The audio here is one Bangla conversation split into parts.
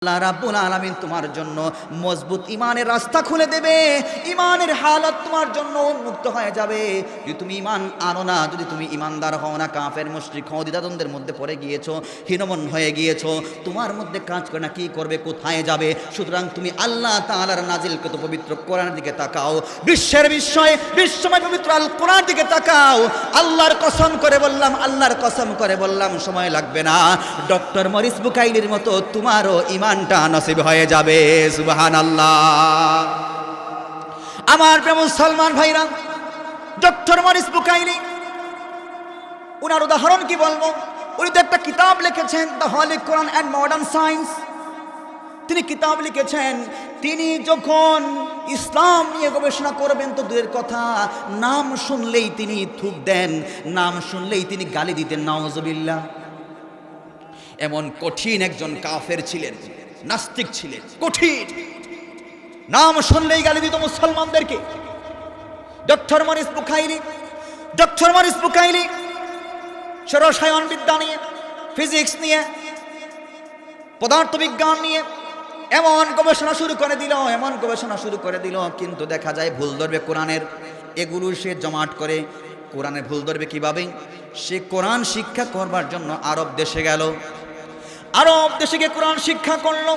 আল্লাহ রাব্বুল আলামিন তোমার জন্য মজবুত ইমানের রাস্তা খুলে দেবে। ইমানের হালত তোমার জন্য উন্মুক্ত হয়ে যাবে। যদি তুমি ইমান আনো না, যদি তুমি ইমানদার হও না, কাফের মুশরিক হও, দ্বিধাদ্বন্দ্বের মধ্যে পড়ে গিয়েছো, হীনমন হয়ে গিয়েছো, তোমার মধ্যে কাজ করে না, কি করবে, কোথায় যাবে। সুতরাং তুমি আল্লাহ তাআলার নাজিলকৃত পবিত্র কোরআনের দিকে তাকাও, বিশ্বের বিশ্বময় পবিত্র আল কোরআনের দিকে তাকাও। আল্লাহর কসম করে বললাম, আল্লাহর কসম করে বললাম, সময় লাগবে না, ডক্টর মরিস বুকাইলির মতো তোমারও ইমানটা নসিব হয়ে যাবে। সুবহানাল্লাহ। আমার প্রিয় মুসলমান ভাইরা, ডক্টর মরিস বুকাইলি, উনার উদাহরণ কি বলবো, উনি তো একটা কিতাব লিখেছেন, the Holi Quran and modern science. তিনি কিতাব লিখেছেন, তিনি যখন ইসলাম নিয়ে গবেষণা করবেন তো দূরের কথা, নাম শুনলেই তিনি থুক দেন, নাম শুনলেই তিনি গালি দিতেন, নাউজুবিল্লাহ। এমন কঠিন একজন কাফের ছিলেন, নাস্তিক ছিলেন, কঠিন, নাম শুনলেই গালি দিত মুসলমানদেরকে। ডক্টর মরিস বুকাইলি রসায়ন বিদ্যা নিয়ে, ফিজিক্স নিয়ে, পদার্থবিজ্ঞান নিয়ে এমন গবেষণা শুরু করে দিল, কিন্তু দেখা যায় ভুল ধরবে কোরআনের। এগুলো সে জমাট করে কোরআনে ভুল ধরবে কিভাবে? সে কোরআন শিক্ষা করবার জন্য আরব দেশে গেল, আরব দেশে গিয়ে কোরআন শিক্ষা করলো,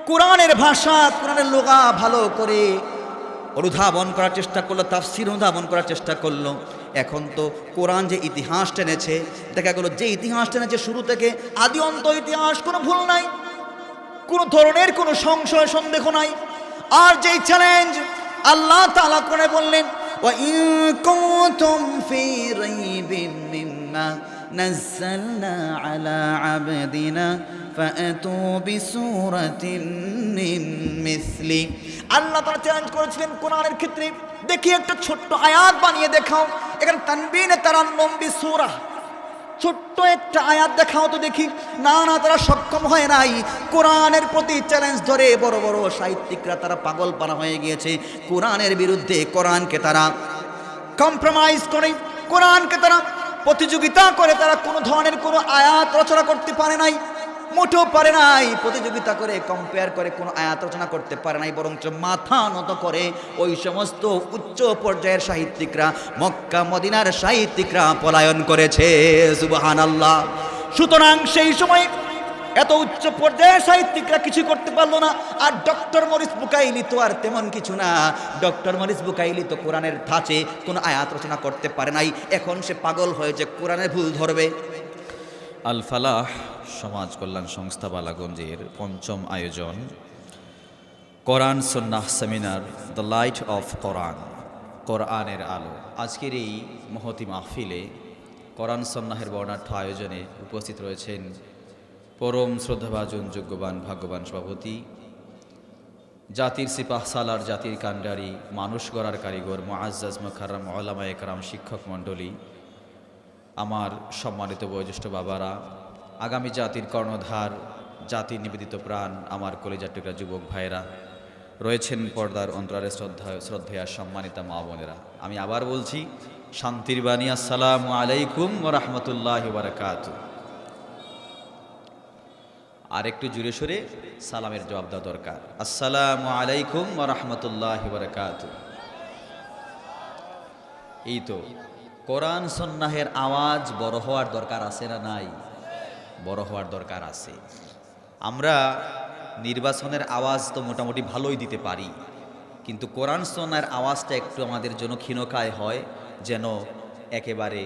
কোরআনের ভাষা, কোরআনের লোগা ভালো করে অনুধাবন করার চেষ্টা করলো, তাফসীর অনুধাবন করার চেষ্টা করলো। এখন তো কোরআন যে ইতিহাস টেনেছে, দেখা গেল যে ইতিহাস টেনেছে শুরু থেকে আদি অন্ত ইতিহাস, কোনো ভুল নাই, কোনো ধরনের কোনো সংশয় সন্দেহ নাই। আর যেই চ্যালেঞ্জ আল্লাহ তাআলা করে বললেন, ওয়া ইন কুনতুম ফি রাইবিন মিম্মা নাযালনা আলা আবদিনা ফাআতু বিসূরাতিন মিন মিসলি। আল্লাহ তাআলা চ্যালেঞ্জ করেছিলেন কোরআনের ক্ষেত্রে, দেখি একটা ছোট্ট আয়াত বানিয়ে দেখাও। এখানে তানবিনে তারান্নুম বিসূরা, ছোট্ট একটা আয়াত দেখাও তো দেখি। না, তারা সক্ষম হয় নাই। কোরআনের প্রতি চ্যালেঞ্জ ধরে বড় বড় সাহিত্যিকরা তারা পাগল পারা হয়ে গিয়েছে। কোরআনের বিরুদ্ধে, কোরআনকে তারা কম্প্রোমাইজ করে, কোরআনকে তারা প্রতিযোগিতা করে, তারা কোনো ধরনের কোনো আয়াত রচনা করতে পারে নাই, মোটেও পারে নাই। প্রতিযোগিতা করে, কম্পেয়ার করে কোনো আয়াত রচনা করতে পারে নাই, বরঞ্চ মাথা নত করে ওই সমস্ত উচ্চ পর্যায়ের সাহিত্যিকরা, মক্কা মদিনার সাহিত্যিকরা পলায়ন করেছে। সুবহানাল্লাহ। সুতরাং সেই সময় এত উচ্চ পর্যায়ের সাহিত্যিকরা কিছু করতে পারলো না। আর ডক্টর মরিস বুকাইলি তো আর তেমন কিছু না। ডক্টর মরিস বুকাইলি তো কোরআনের ধাঁচে কোনো আয়াত রচনা করতে পারে নাই। এখন সে পাগল হয়েছে, কোরআনের ভুল ধরবে। আল ফালাহ সমাজ কল্যাণ সংস্থা বালাগঞ্জের পঞ্চম আয়োজন কোরআন সুন্নাহ সেমিনার, দ্য লাইট অফ কোরআন, কোরআনের আলো। আজকের এই মহতি মাহফিলে কোরআন সুন্নাহের বর্ণাঢ্য আয়োজনে উপস্থিত রয়েছেন পরম শ্রদ্ধাভাজন, যোগ্যবান, ভাগ্যবান সভাপতি, জাতির সিপাহ সালার, জাতির কান্ডারি, মানুষ গড়ার কারিগর, মুআজ্জাজ মুকাররম উলামায়ে কেরাম, শিক্ষক মণ্ডলী, আমার সম্মানিত বয়োজ্যেষ্ঠ বাবারা, আগামী জাতির কর্ণধার, জাতির নিবেদিত প্রাণ, আমার কলিজার টুকরা যুবক ভাইয়েরা রয়েছেন, পর্দার অন্তরালে শ্রদ্ধেয়া সম্মানিতা মা বোনেরা। আমি আবার বলছি, শান্তির বাণী, আসসালামু আলাইকুম ওয়া রাহমাতুল্লাহি ওয়া বারাকাতুহু। আর একটু জুড়ে সরে সালামের জবাব দেওয়া দরকার। আসসালামু আলাইকুম ওয়া রাহমাতুল্লাহি ওয়া বারাকাতুহু। এই তো কোরআন সুন্নাহের আওয়াজ বড় হওয়ার দরকার আছে না নাই? বড় হওয়ার দরকার আছে। আমরা নির্বাচনের আওয়াজ তো মোটামুটি ভালোই দিতে পারি, কিন্তু কোরআন সুন্নাহের আওয়াজটা একটু আমাদের জন্য ক্ষীণকায় হয়, যেন একেবারে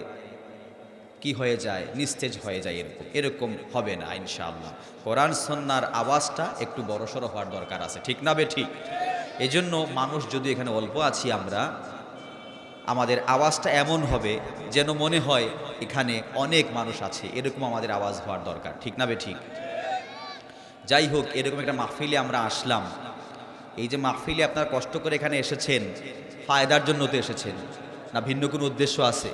কি হয়ে যায়, নিস্তেজ হয়ে যায়। এরকম হবে না ইনশাআল্লাহ। কোরআন সুন্নাহর আওয়াজটা একটু বড়সড় হওয়ার দরকার আছে, ঠিক না বে ঠিক? এজন্য মানুষ যদি এখানে অল্প আছি আমরা, আমাদের আওয়াজটা এমন হবে যেন মনে হয় এখানে অনেক মানুষ আছে, এরকম আমাদের আওয়াজ হওয়ার দরকার, ঠিক না বে ঠিক? যাই হোক, এরকম একটা মাহফিলে আমরা আসলাম। এই যে মাহফিলে আপনারা কষ্ট করে এখানে এসেছেন, ফায়দার জন্য তো এসেছেন না, ভিন্ন কোনো উদ্দেশ্য আছে?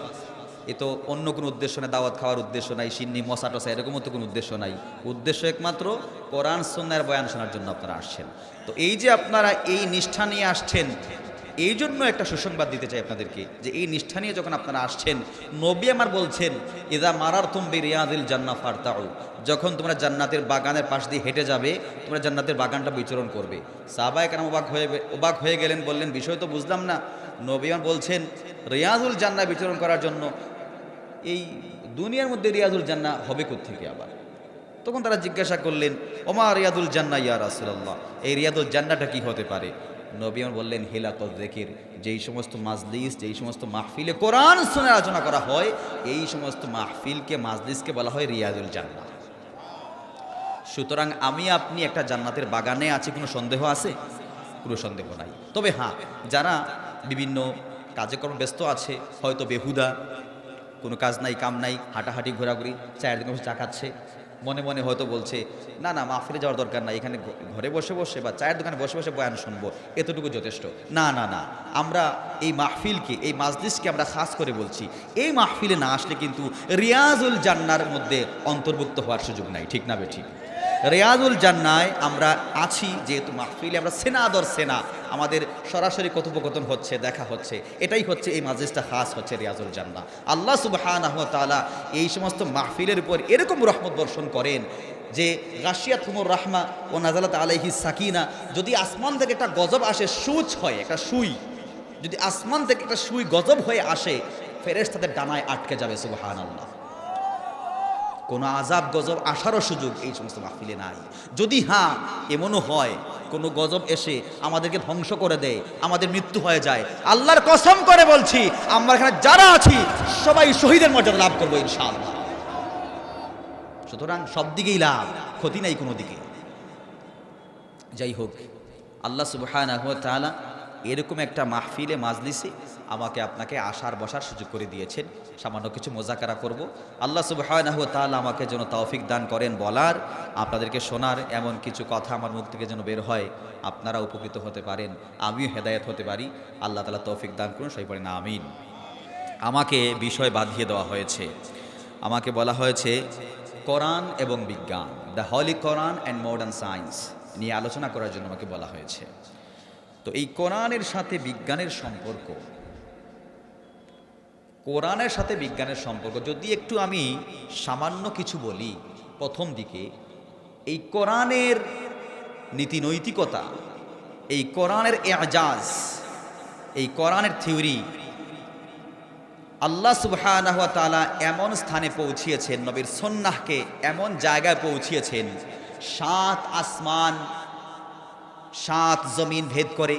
এ তো অন্য কোনো উদ্দেশ্য নাই, দাওয়াত খাওয়ার উদ্দেশ্য নাই, সিন্নি মশা টসা এরকমও তো কোনো উদ্দেশ্য নাই। উদ্দেশ্য একমাত্র কোরআন সুন্নাহর বয়ান শোনার জন্য আপনারা আসছেন। তো এই যে আপনারা এই নিষ্ঠা নিয়ে আসছেন, এই জন্য একটা সুসংবাদ দিতে চাই আপনাদেরকে যে এই নিষ্ঠা নিয়ে যখন আপনারা আসছেন, নবী আমার বলছেন ইদা মারারতুম বিরিয়াদিল জান্নাহ ফারতাউ, যখন তোমরা জান্নাতের বাগানের পাশ দিয়ে হেঁটে যাবে তোমরা জান্নাতের বাগানটা বিচরণ করবে। সাহাবায়ে কেরাম অবাক হয়ে গেলেন, বললেন বিষয় তো বুঝলাম না। নবী আমার বলছেন রিয়াজুল জান্নাহ বিচরণ করার জন্য এই দুনিয়ার মধ্যে রিয়াজুল জান্নাহ হবে কোত্থেকে আবার? তখন তারা জিজ্ঞাসা করলেন ওমা রিয়াদুল জান্নাহ ইয়া রাসূলুল্লাহ, এই রিয়াদুল জান্নাহটা কি হতে পারে? নবী আমার বললেন হিলাকুল যিকির, যেই সমস্ত মাজলিস, যেই সমস্ত মাহফিলে কোরআন শুনে আলোচনা করা হয় এই সমস্ত মাহফিলকে, মাজলিসকে বলা হয় রিয়াদুল জান্নাহ। সুতরাং আমি আপনি একটা জান্নাতের বাগানে আছি, কোনো সন্দেহ আছে? কোনো সন্দেহ নাই। তবে হ্যাঁ, যারা বিভিন্ন কাজকর্ম ব্যস্ত আছে, হয়তো বেহুদা কোনো কাজ নাই কাম নাই, হাঁটাহাঁটি ঘোরাঘুরি, চায়ের দিন বসে চা খাচ্ছে, মনে মনে হয়তো বলছে না না মাহফিলে যাওয়ার দরকার নাই, এখানে ঘরে বসে বসে বা চায়ের দোকানে বসে বসে বয়ান শুনবো, এতটুকু যথেষ্ট। না না না, আমরা এই মাহফিলকে, এই মাজলিসকে আমরা খাস করে বলছি, এই মাহফিলে না আসলে কিন্তু রিয়াজুল জান্নার মধ্যে অন্তর্ভুক্ত হওয়ার সুযোগ নাই। ঠিক না বেঠিক? রিয়াজুল জান্নায় আমরা আছি যেহেতু মাহফিলে আমরা সেনা আদর সেনা, আমাদের সরাসরি কথোপকথন হচ্ছে, দেখা হচ্ছে, এটাই হচ্ছে এই মাজলিসটা খাস হচ্ছে রিয়াজুল জান্নাহ। আল্লাহ সুবহানাহু ওয়া তাআলা এই সমস্ত মাহফিলের উপর এরকম রহমত বর্ষণ করেন যে গাশিয়াতুহুমুর রাহমা ও নাযালাত আলাইহিস সাকিনা, যদি আসমান থেকে একটা গজব আসে, সূচ হয় একটা সুই, যদি আসমান থেকে একটা সুই গজব হয়ে আসে ফেরেশতাদের ডানায় আটকে যাবে। সুবহানাল্লাহ। কোনো আযাব গজব আসারও সুযোগ এই সমস্ত মাহফিলে নাই। যদি হ্যাঁ এমনও হয় কোনো গজব এসে আমাদেরকে ধ্বংস করে দেয়, আমাদের মৃত্যু হয়ে যায়, আল্লাহর কসম করে বলছি আমরা এখানে যারা আছি সবাই শহীদের মর্যাদা লাভ করবো ইনশাআল্লাহ। সুতরাং সব দিকেই লাভ, ক্ষতি নাই কোনো দিকে। যাই হোক, আল্লাহ সুবহানাহু ওয়া তাআলা এরকম একটা মাহফিলে মাজলিসে আমাকে আপনাকে আসার বসার সুযোগ করে দিয়েছেন। সামান্য কিছু মোজাকারা করব। আল্লাহ সুবহানাহু ওয়া তাআলা আমাকে যেন তৌফিক দান করেন বলার, আপনাদেরকে শোনার, এমন কিছু কথা আমার মুখ থেকে যেন বের হয় আপনারা উপকৃত হতে পারেন, আমিও হেদায়েত হতে পারি। আল্লাহ তাআলা তৌফিক দান করুন, সবাই পড়েন আমিন। আমাকে বিষয় বাঁধিয়ে দেওয়া হয়েছে, আমাকে বলা হয়েছে কোরআন এবং বিজ্ঞান, the Holi Quran and modern science নিয়ে আলোচনা করার জন্য আমাকে বলা হয়েছে। তো এই কোরআনের সাথে বিজ্ঞানের সম্পর্ক, কোরআনের সাথে বিজ্ঞানের সম্পর্ক যদি একটু আমি সামান্য কিছু বলি, প্রথম দিকে এই কোরআনের নীতি নৈতিকতা, এই কোরআনের এজাজ, এই কোরআনের থিওরি আল্লাহ সুবহানাহু ওয়া তাআলা এমন স্থানে পৌঁছিয়েছেন, নবীর সুন্নাহকে এমন জায়গায় পৌঁছিয়েছেন, 7 আসমান 7 জমিন ভেদ করে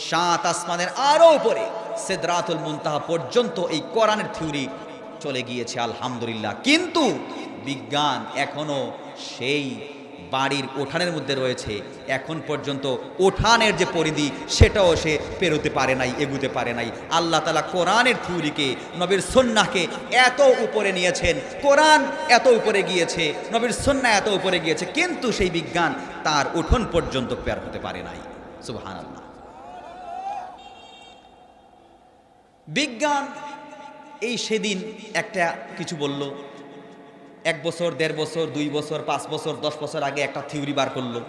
7 আসমানের আরো উপরে সিদরাতুল মুনতাহা পর্যন্ত এই কোরআনের থিওরি চলে গিয়েছে আলহামদুলিল্লাহ। কিন্তু বিজ্ঞান এখনো সেই বাড়ির উঠানের মধ্যে রয়েছে, এখন পর্যন্ত উঠানের যে পরিধি সেটাও সে পেরোতে পারে নাই, এগুতে পারে নাই। আল্লাহ তাআলা কোরআনের থিওরিকে, নবীর সুন্নাহকে এত উপরে নিয়েছেন, কোরআন এত উপরে গিয়েছে, নবীর সুন্নাহ এত উপরে গিয়েছে, কিন্তু সেই বিজ্ঞান তার উঠোন পর্যন্ত পের হতে পারে নাই। সুবহানাল্লাহ। বিজ্ঞান এই সেদিন একটা কিছু বলল, 1 বছর 1.5 বছর 2 বছর 5 বছর 10 বছর আগে একটা থিওরি বার করলো,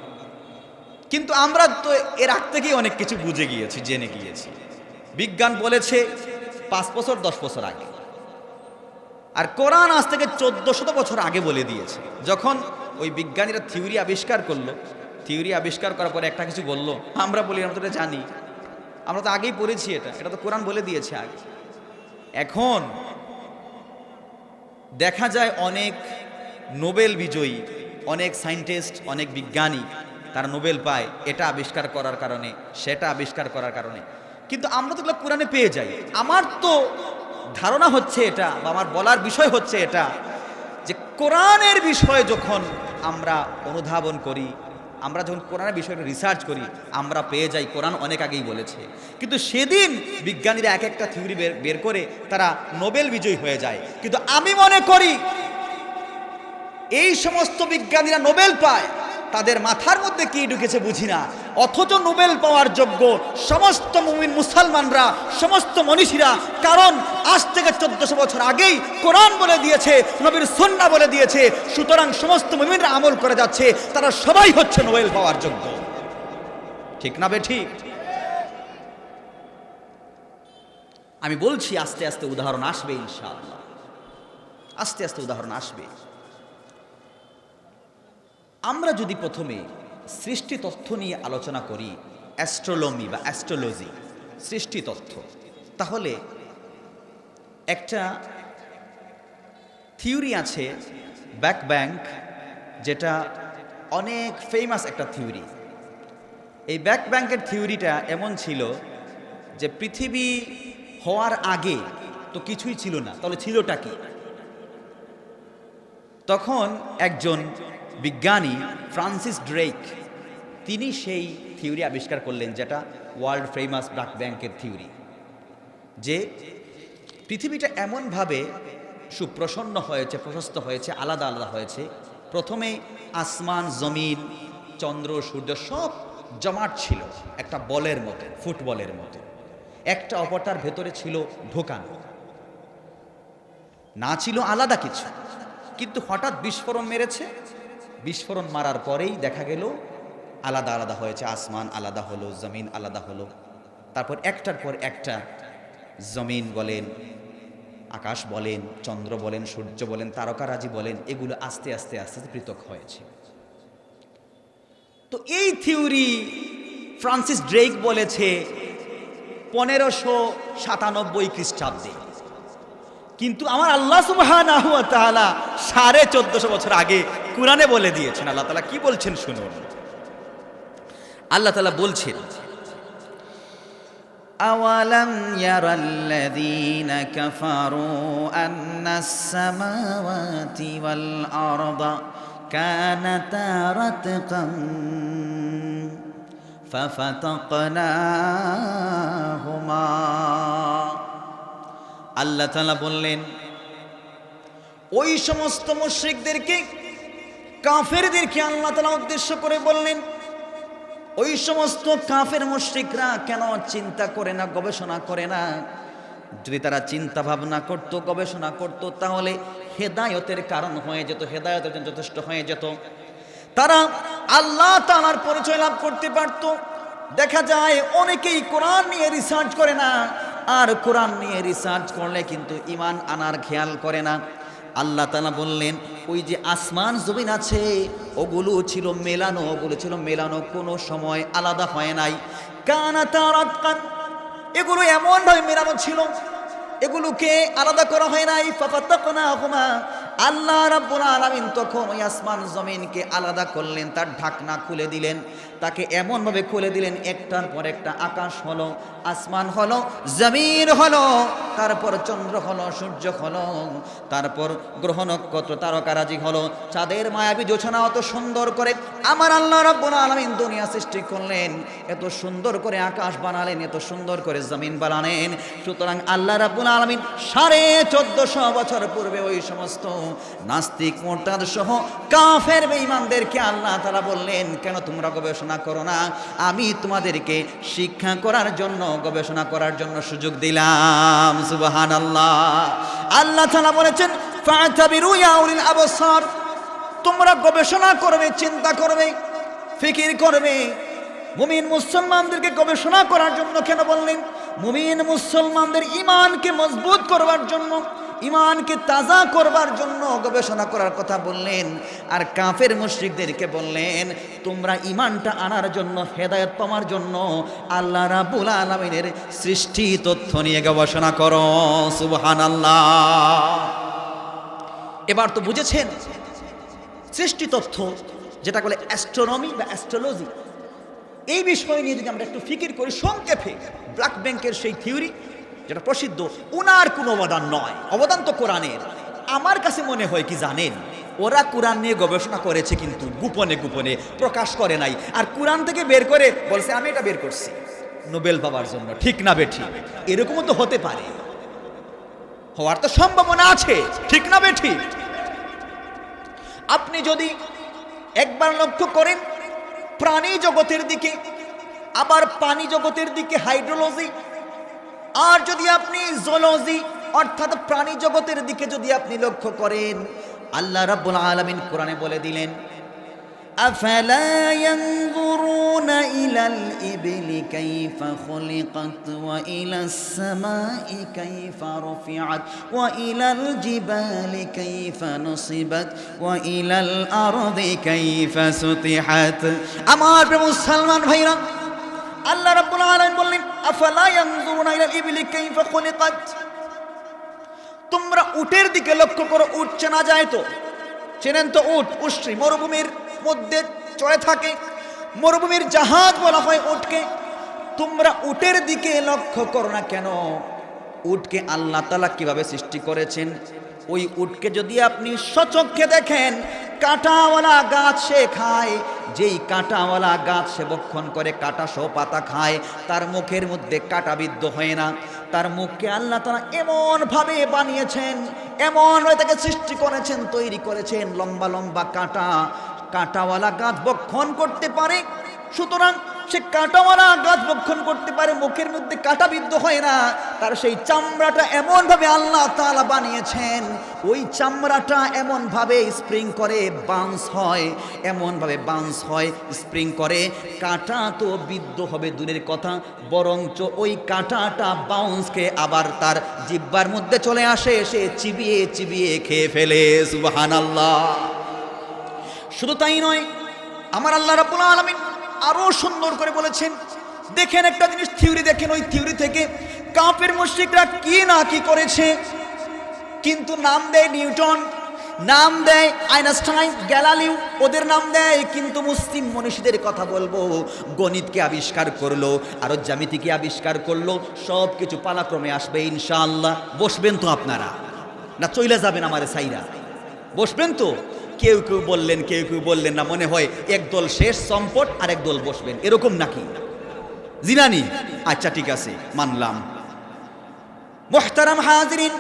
কিন্তু আমরা তো এর আগ থেকেই অনেক কিছু বুঝে গিয়েছি, জেনে গিয়েছি। বিজ্ঞান বলেছে 5 বছর 10 বছর আগে, আর কোরআন আজ থেকে 1400 বছর আগে বলে দিয়েছে। যখন ওই বিজ্ঞানীরা থিওরি আবিষ্কার করলো, থিওরি আবিষ্কার করার পরে একটা কিছু বললো, আমরা বলি আমরা তো এটা জানি, আমরা তো আগেই পড়েছি, এটা তো কোরআন বলে দিয়েছে আগে। এখন দেখা যায় অনেক নোবেল বিজয়ী, অনেক সায়েন্টিস্ট, অনেক বিজ্ঞানী তারা নোবেল পায় এটা আবিষ্কার করার কারণে, সেটা আবিষ্কার করার কারণে, কিন্তু আমরা তো এগুলো কোরআনে পেয়ে যাই। আমার তো ধারণা হচ্ছে এটা, বা আমার বলার বিষয় হচ্ছে এটা, যে কোরআনের বিষয়ে যখন আমরা অনুধাবন করি, আমরা যখন কোরআনের বিষয়ে রিসার্চ করি, আমরা পেয়ে যাই কোরআন অনেক আগেই বলেছে। কিন্তু সেদিন বিজ্ঞানীরা এক একটা থিওরি বের করে তারা নোবেল বিজয়ী হয়ে যায়। কিন্তু আমি মনে করি এই সমস্ত বিজ্ঞানীরা নোবেল পায়, তাদের মাথার মধ্যে কি ঢুকেছে বুঝি না, অথচ নোবেল পাওয়ার যোগ্য সমস্ত মুমিন মুসলমানরা, সমস্ত মনীষীরা। কারণ আজ থেকে 1400 বছর আগেই কোরআন বলে দিয়েছে, নবীর সুন্নাহ বলে দিয়েছে। সুতরাং সমস্ত মুমিনরা আমল করে যাচ্ছে, তারা সবাই হচ্ছে নোবেল পাওয়ার যোগ্য। ঠিক না বে ঠিক? আমি বলছি আস্তে আস্তে উদাহরণ আসবে ইনশাআল্লাহ, আস্তে আস্তে উদাহরণ আসবে। আমরা যদি প্রথমে সৃষ্টি তথ্য নিয়ে আলোচনা করি, অ্যাস্ট্রোলমি বা অ্যাস্ট্রোলজি, সৃষ্টি তথ্য, তাহলে একটা থিওরি আছে ব্যাক ব্যাংক, যেটা অনেক ফেমাস একটা থিওরি। এই ব্যাক ব্যাংকের থিওরিটা এমন ছিল যে পৃথিবী হওয়ার আগে তো কিছুই ছিল না, তাহলে ছিলটা কি? তখন একজন বিজ্ঞানী ফ্রান্সিস ড্রেক, তিনি সেই থিওরি আবিষ্কার করলেন, যেটা ওয়ার্ল্ড ফেমাস ব্যাক ব্যাংকের থিওরি, যে পৃথিবীটা এমনভাবে সুপ্রসন্ন হয়েছে, প্রশস্ত হয়েছে, আলাদা আলাদা হয়েছে। প্রথমে আসমান, জমিন, চন্দ্র, সূর্য সব জমাট ছিল একটা বলের মতো, ফুটবলের মতো, একটা অপরটার ভেতরে ছিল ঢোকানো, না ছিল আলাদা কিছু। কিন্তু হঠাৎ বিস্ফোরণ মেরেছে, বিস্ফোরণ মারার পরেই দেখা গেল আলাদা আলাদা হয়েছে, আসমান আলাদা হলো, জমিন আলাদা হলো। তারপর একটার পর একটা জমিন বলেন, আকাশ বলেন, চন্দ্র বলেন, সূর্য বলেন, তারকারাজি বলেন, এগুলো আস্তে আস্তে আস্তে আস্তে পৃথক হয়েছে। তো এই থিওরি ফ্রান্সিস ড্রেক বলেছে 1597 খ্রিস্টাব্দে, কিন্তু আমার আল্লাহ সুবহানাহু ওয়া তাআলা 1450 বছর আগে কুরআনে বলে দিয়েছেন। আল্লাহ তাআলা কি বলছেন শুনুন। আল্লাহ তাআলা বলছেন, আওয়ালাম ইয়ারাল্লাযীনা কাফারু আন্নাস সামাওয়াতি ওয়াল আরদা কানাতা রাতকান ফাফাতাকনাহুমা। আল্লাহ তাআলা বললেন, ওই সমস্ত মুশরিকদেরকে, কাফেরদেরকে আল্লাহ তাআলা উদ্দেশ্য করে বললেন, ওই সমস্ত কাফের মুশরিকরা কেন চিন্তা করে না, গবেষণা করে না? যদি তারা চিন্তা ভাবনা করত, গবেষণা করত, তাহলে হেদায়েতের কারণ হয়ে যেত, হেদায়েতের জন্য যথেষ্ট হয়ে যেত। তারা আল্লাহ তাআলার পরিচয় লাভ করতে পারত। দেখা যায় অনেকেই কোরআন নিয়ে রিসার্চ করে না, আর কোরআন নিয়ে রিসার্চ করলে কিন্তু ঈমান আনার খেয়াল করে না। আল্লাহ তাআলা বললেন, ওই যে আসমান জমিন আছে, ওগুলো ছিল মেলানো, ওগুলো ছিল মেলানো, কোনো সময় আলাদা হয় নাই। কানাতা রাতকান, এগুলো এমনভাবে মেলানো ছিল, এগুলোকে আলাদা করা হয় নাই। ফাফাতাকনাহুমা, আল্লাহ রাব্বুল আলামিন তখন ওই আসমান জমিনকে আলাদা করলেন, তার ঢাকনা খুলে দিলেন, তাকে এমনভাবে খুলে দিলেন, একটার পর একটা আকাশ হলো, আসমান হলো, জমিন হলো, তারপর চন্দ্র হলো, সূর্য হলো, তারপর গ্রহ নক্ষত্র তারকারাজি হলো, চাঁদের মায়াবী জোছনা অত সুন্দর করে আমার আল্লাহ রাব্বুল আলামিন দুনিয়া সৃষ্টি করলেন, এত সুন্দর করে আকাশ বানালেন, এত সুন্দর করে জমিন বানালেন। সুতরাং আল্লাহ রাব্বুল আলামিন 1450 বছর পূর্বে ওই সমস্ত নাস্তিক, মুরতাদ সহ কাফের বেঈমানদেরকে আল্লাহ তাআলা বললেন, কেন তোমরা গবেষণা করো না? আমি তোমাদেরকে শিক্ষা করার জন্য, গবেষণা করার জন্য সুযোগ দিলাম। সুবহানাল্লাহ। আল্লাহ তাআলা বলেছেন, ফাতাবিরু ইয়া উলিল আবসার, তোমরা গবেষণা করবে, চিন্তা করবে, ফিকির করবে। মুমিন মুসলমানদেরকে গবেষণা করার জন্য কেন বললেন? মুমিন মুসলমানদের ঈমানকে মজবুত করবার জন্য, ঈমানকে তাজা করবার জন্য গবেষণা করার কথা বললেন। আর কাফের মুশরিকদেরকে বললেন, তোমরা ঈমানটা আনার জন্য, হেদায়েত পাওয়ার জন্য আল্লাহ রাব্বুল আলামিনের সৃষ্টি তথ্য নিয়ে গবেষণা করো। সুবহানাল্লাহ। এবার তো বুঝেছেন সৃষ্টি তথ্য, যেটা বলে অ্যাস্ট্রোনমি বা অ্যাস্ট্রোলজি, এই বিষয় নিয়ে যদি আমরা একটু ফিকির করি সংক্ষেপে, ব্ল্যাক ব্যাংকের সেই থিওরি যেটা প্রসিদ্ধ, উনার কোনো অবদান নয়, অবদান তো কোরআনের। আমার কাছে মনে হয় কি জানেন, ওরা কোরআন নিয়ে গবেষণা করেছে কিন্তু গোপনে গোপনে, প্রকাশ করে নাই। আর কোরআন থেকে বের করে বলছে আমি এটা বের করছি নোবেল পাওয়ার জন্য। ঠিক না বেঠি? এরকমও তো হতে পারে, হওয়ার তো সম্ভাবনা আছে। ঠিক না বেঠি? আপনি যদি একবার লক্ষ্য করেন প্রাণী জগতের দিকে, আবার পানি জগতের দিকে হাইড্রোলজি, আর যদি আপনি জুলজি অর্থাৎ প্রাণী জগতের দিকে যদি আপনি লক্ষ্য করেন, আল্লাহ রাব্বুল আলামিন কোরআনে বলে দিলেন, আফালা ইয়ানজুরুনা ইলা ইলাল ইবলি কাইফা খুলিকাত ওয়া ইলাস সামাই কাইফা রুফিআত ওয়া ইলাল জিবালি কাইফা নুসিবাত ওয়া ইলাল আরদি কাইফা সুতিহাত। আমার প্রিয় মুসলমান ভাইরা, আল্লাহ রাব্বুল আলামিন বললেন আফালা ইয়ানজুরুনা ইলাল ইবলি কাইফা খুলিকাত, তোমরা উটের দিকে লক্ষ্য করো, উট চেনা যায় তো, চেনেন তো উট, উষ্ট্রি মরুভূমির মধ্যে চড়ে থাকে, মরুভূমির জাহাজ বলা হয় উটকে। তোমরা উটের দিকে লক্ষ্য করো না কেন? উটকে আল্লাহ তাআলা কিভাবে সৃষ্টি করেছেন? ওই উটকে যদি আপনি সচক্ষে দেখেন, কাঁটাওয়ালা গাছ সে খায়, যেই কাঁটাওয়ালা গাছ সে ভক্ষণ করে, কাঁটা সহ পাতা খায়, তার মুখের মধ্যে কাঁটাবিদ্ধ হয় না। তার মুখকে আল্লাহ তাআলা এমন ভাবে বানিয়েছেন, এমন ভাবে তাকে সৃষ্টি করেছেন, তৈরি করেছেন, লম্বা লম্বা কাঁটাওয়ালা গাছ ভক্ষণ করতে পারে। সুতরাং সে কাঁটাওয়ালা গাছ ভক্ষণ করতে পারে, মুখের মধ্যে কাঁটাবিদ্ধ হয় না। তার সেই চামড়াটা এমন ভাবে আল্লাহ তাআলা বানিয়েছেন, ওই চামড়াটা এমন ভাবে স্প্রিং করে, বাউন্স হয়, এমন ভাবে বাউন্স হয়, স্প্রিং করে, কাঁটা তো বিদ্ধ হবে দূরের কথা, বরঞ্চ ওই কাঁটাটা বাউন্সকে আবার তার জিহ্বার মধ্যে চলে আসে, সে চিবিয়ে চিবিয়ে খেয়ে ফেলে। সুবহানাল্লাহ। শুধু তাই নয়, আমার আল্লাহ রাব্বুল আলামিন আরো সুন্দর করে বলেছেন, দেখেন একটা জিনিস, থিওরি দেখেন, ওই থিওরি থেকে কাফের মুশরিকরা কি না কি করেছে। কিন্তু নাম দেয় নিউটন, নাম দেয় আইনস্টাইন, গ্যালিলিও, ওদের নাম দেয়, কিন্তু মুসলিম মনীষীদের কথা বলবো, গণিতকে আবিষ্কার করলো, আরো জ্যামিতিকে আবিষ্কার করলো, সব কিছু পালাক্রমে আসবে ইনশাআল্লাহ। বসবেন তো আপনারা, না চইলা যাবেন আমারে সাইরা? বসবেন তো? কেউ কেউ বললেন, কেউ কেউ বললেন না, মনে হয় একদল শেষ চম্পট আর একদল বসবেন, এরকম নাকি? জিনানি? আচ্ছা ঠিক আছে, মানলাম। মুহতারাম হাজিরিন,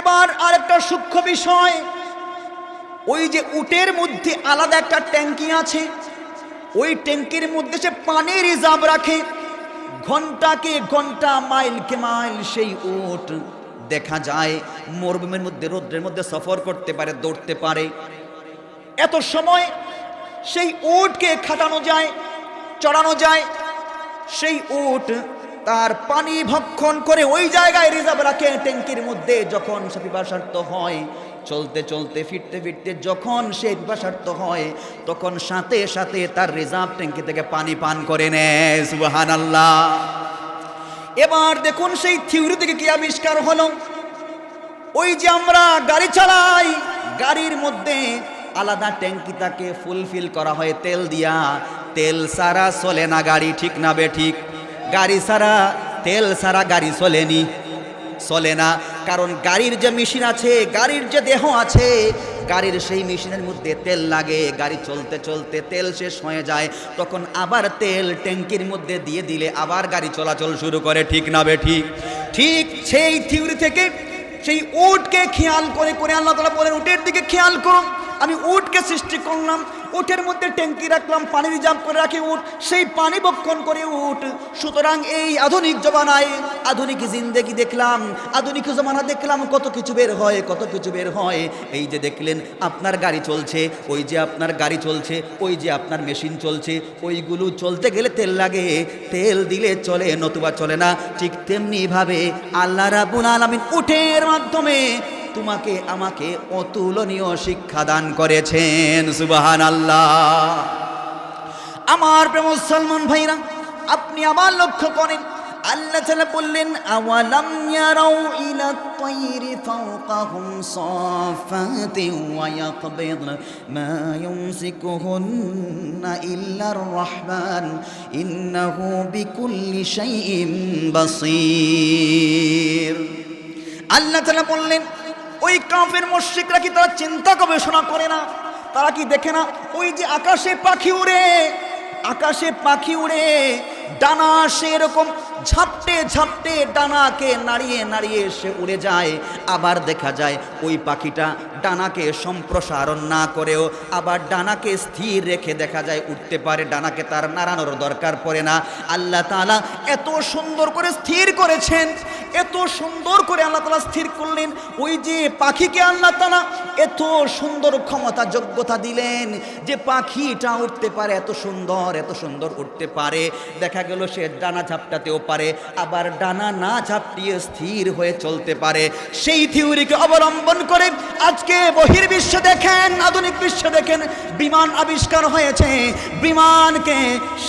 এবার আরেকটা সূক্ষ্ম বিষয়, ওই যে উটের মধ্যে আলাদা একটা ট্যাঙ্কি আছে, ওই ট্যাঙ্কির মধ্যে সে পানি রিজার্ভ রাখে, ঘন্টাকে ঘন্টা, মাইলকে মাইল সেই উট দেখা যায় মরুভূমির মধ্যে, রৌদ্রের মধ্যে সফর করতে পারে, দৌড়তে পারে। এত সময় সেই উটকে খাটানো যায়, চড়ানো যায়, সেই উট তার পানি ভক্ষণ করে ওই জায়গায় রিজার্ভ রাখে ট্যাঙ্কির মধ্যে। যখন সে পিপাসার্ত হয়, চলতে চলতে ফিরতে ফিরতে যখন সে পিপাসার্ত হয়, তখন সাথে সাথে তার রিজার্ভ ট্যাঙ্কি থেকে পানি পান করে নেয়। সুবহানাল্লাহ। এবার দেখুন সেই থিওরি থেকে কি আবিষ্কার হলো। ওই যে আমরা গাড়ি চালাই, গাড়ির মধ্যে আলাদা ট্যাঙ্কি তাকে ফুলফিল করা হয় তেল দিয়া, তেল ছাড়া চলে না গাড়ি, ঠিক না বে ঠিক? গাড়ি ছাড়া, তেল ছাড়া গাড়ি চলেনি, চলে না। কারণ গাড়ির যে মেশিন আছে, গাড়ির যে দেহ আছে, গাড়ির সেই মেশিনের মধ্যে তেল লাগে, গাড়ি চলতে চলতে তেল শেষ হয়ে যায়, তখন আবার তেল ট্যাঙ্কির মধ্যে দিয়ে দিলে আবার গাড়ি চলাচল শুরু করে, ঠিক না বে ঠিক? ঠিক সেই থিওরি থেকে সেই উটকে খেয়াল করে করে আল্লাহ তাআলা বলেন, উটের দিকে খেয়াল করো, আমি উটকে সৃষ্টি করলাম, উটের মধ্যে ট্যাঙ্কি রাখলাম, পানি রিজার্ভ করে রাখি উট, সেই পানি ভক্ষণ করে উট। সুতরাং এই আধুনিক জমানায়, আধুনিক জিন্দেগি দেখলাম, আধুনিক জমানা দেখলাম, কত কিছু বের হয়, কত কিছু বের হয়। এই যে দেখলেন আপনার গাড়ি চলছে, ওই যে আপনার গাড়ি চলছে, ওই যে আপনার মেশিন চলছে, ওইগুলো চলতে গেলে তেল লাগে, তেল দিলে চলে, নতুবা চলে না। ঠিক তেমনি ভাবে আল্লাহ রাব্বুল আলামিন উটের মাধ্যমে তোমাকে আমাকে অতুলনীয় শিক্ষা দান করেছেন। সুবহানাল্লাহ। আমার প্রিয় মুসলমান ভাইরা, আপনি আবার লক্ষ্য করেন, আল্লাহ তাআলা বললেন, আওয়ালাম ইয়ারাউ ইলা তায়রি ফাওকাহুম সাফাতিন ওয়া ইয়াকবিদনা মা ইউমসিকুহুন্না ইল্লার রাহমান ইন্নাহু বিকুল্লি শাইইন বাসীর। আল্লাহ তাআলা বললেন, ওই কাফের মুশরিকরা কি তারা চিন্তা গবেষণা করে না? তারা কি দেখে না ওই যে আকাশে পাখি উড়ে, আকাশে পাখি উড়ে, ডানা সেরকম ঝাপটে ঝাপটে ডানাকে নাড়িয়ে নাড়িয়ে সে উড়ে যায়। আবার দেখা যায় ওই পাখিটা ডানাকে সম্প্রসারণ না করেও আবার ডানাকে স্থির রেখে দেখা যায় উঠতে পারে, ডানাকে তার নাড়ানোর দরকার পড়ে না। আল্লাহ তাআলা এত সুন্দর করে স্থির করেছেন, এত সুন্দর করে আল্লাহ তাআলা স্থির করলেন। ওই যে পাখিকে আল্লাহ তাআলা এত সুন্দর ক্ষমতা যোগ্যতা দিলেন যে পাখিটা উঠতে পারে, এত সুন্দর উঠতে পারে। দেখা গেল সে ডানা ঝাপটাতেও পারে, আবার ডানা না ঝাপটিয়ে স্থির হয়ে চলতে পারে। সেই থিওরিকে অবলম্বন করে আজকে বহির্বিশ্বে দেখেন, আধুনিক বিশ্বে দেখেন বিমান আবিষ্কার হয়েছে। বিমানকে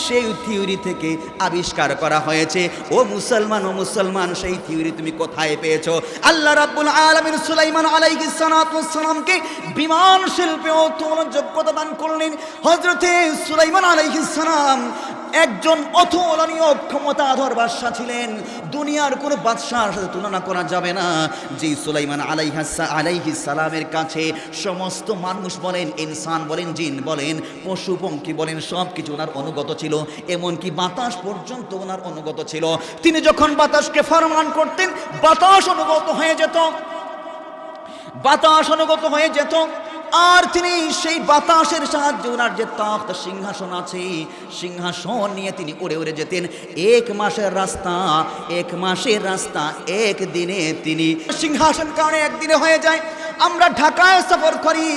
সেই থিওরি থেকে আবিষ্কার করা হয়েছে। ও মুসলমান, সেই থিওরি তুমি কোথায় পেয়েছো? আল্লাহ রাব্বুল আলামিন সুলাইমান আলাইহিস সালাতু ওয়াস সালামকে বিমান শিল্পে অতুল যোগ্যতা দান করলেন। হযরতে সুলাইমান আলাইহিস সালাম একজন অতুলনীয় ক্ষমতাধর বাদশাহ ছিলেন। দুনিয়ার কোনো বাদশার সাথে তুলনা করা যাবে না। যে সুলাইমান আলাইহিস সালামের কাছে সমস্ত মানুষ বলেন, ইনসান বলেন, জিন বলেন, পশু পঙ্খী বলেন, সব কিছু ওনার অনুগত ছিল। এমনকি বাতাস পর্যন্ত ওনার অনুগত ছিল। তিনি যখন বাতাসকে ফরমান করতেন, বাতাস অনুগত হয়ে যেত। আর তিনি সেই বাতাসের সাহায্যে ওনার যে তখ্ত সিংহাসন আছে, সিংহাসন নিয়ে তিনি উড়ে উড়ে যেতেন। এক মাসের রাস্তা একদিনে তিনি সিংহাসন কারণে একদিনে হয়ে যায়। আমরা ঢাকায় সফর করি,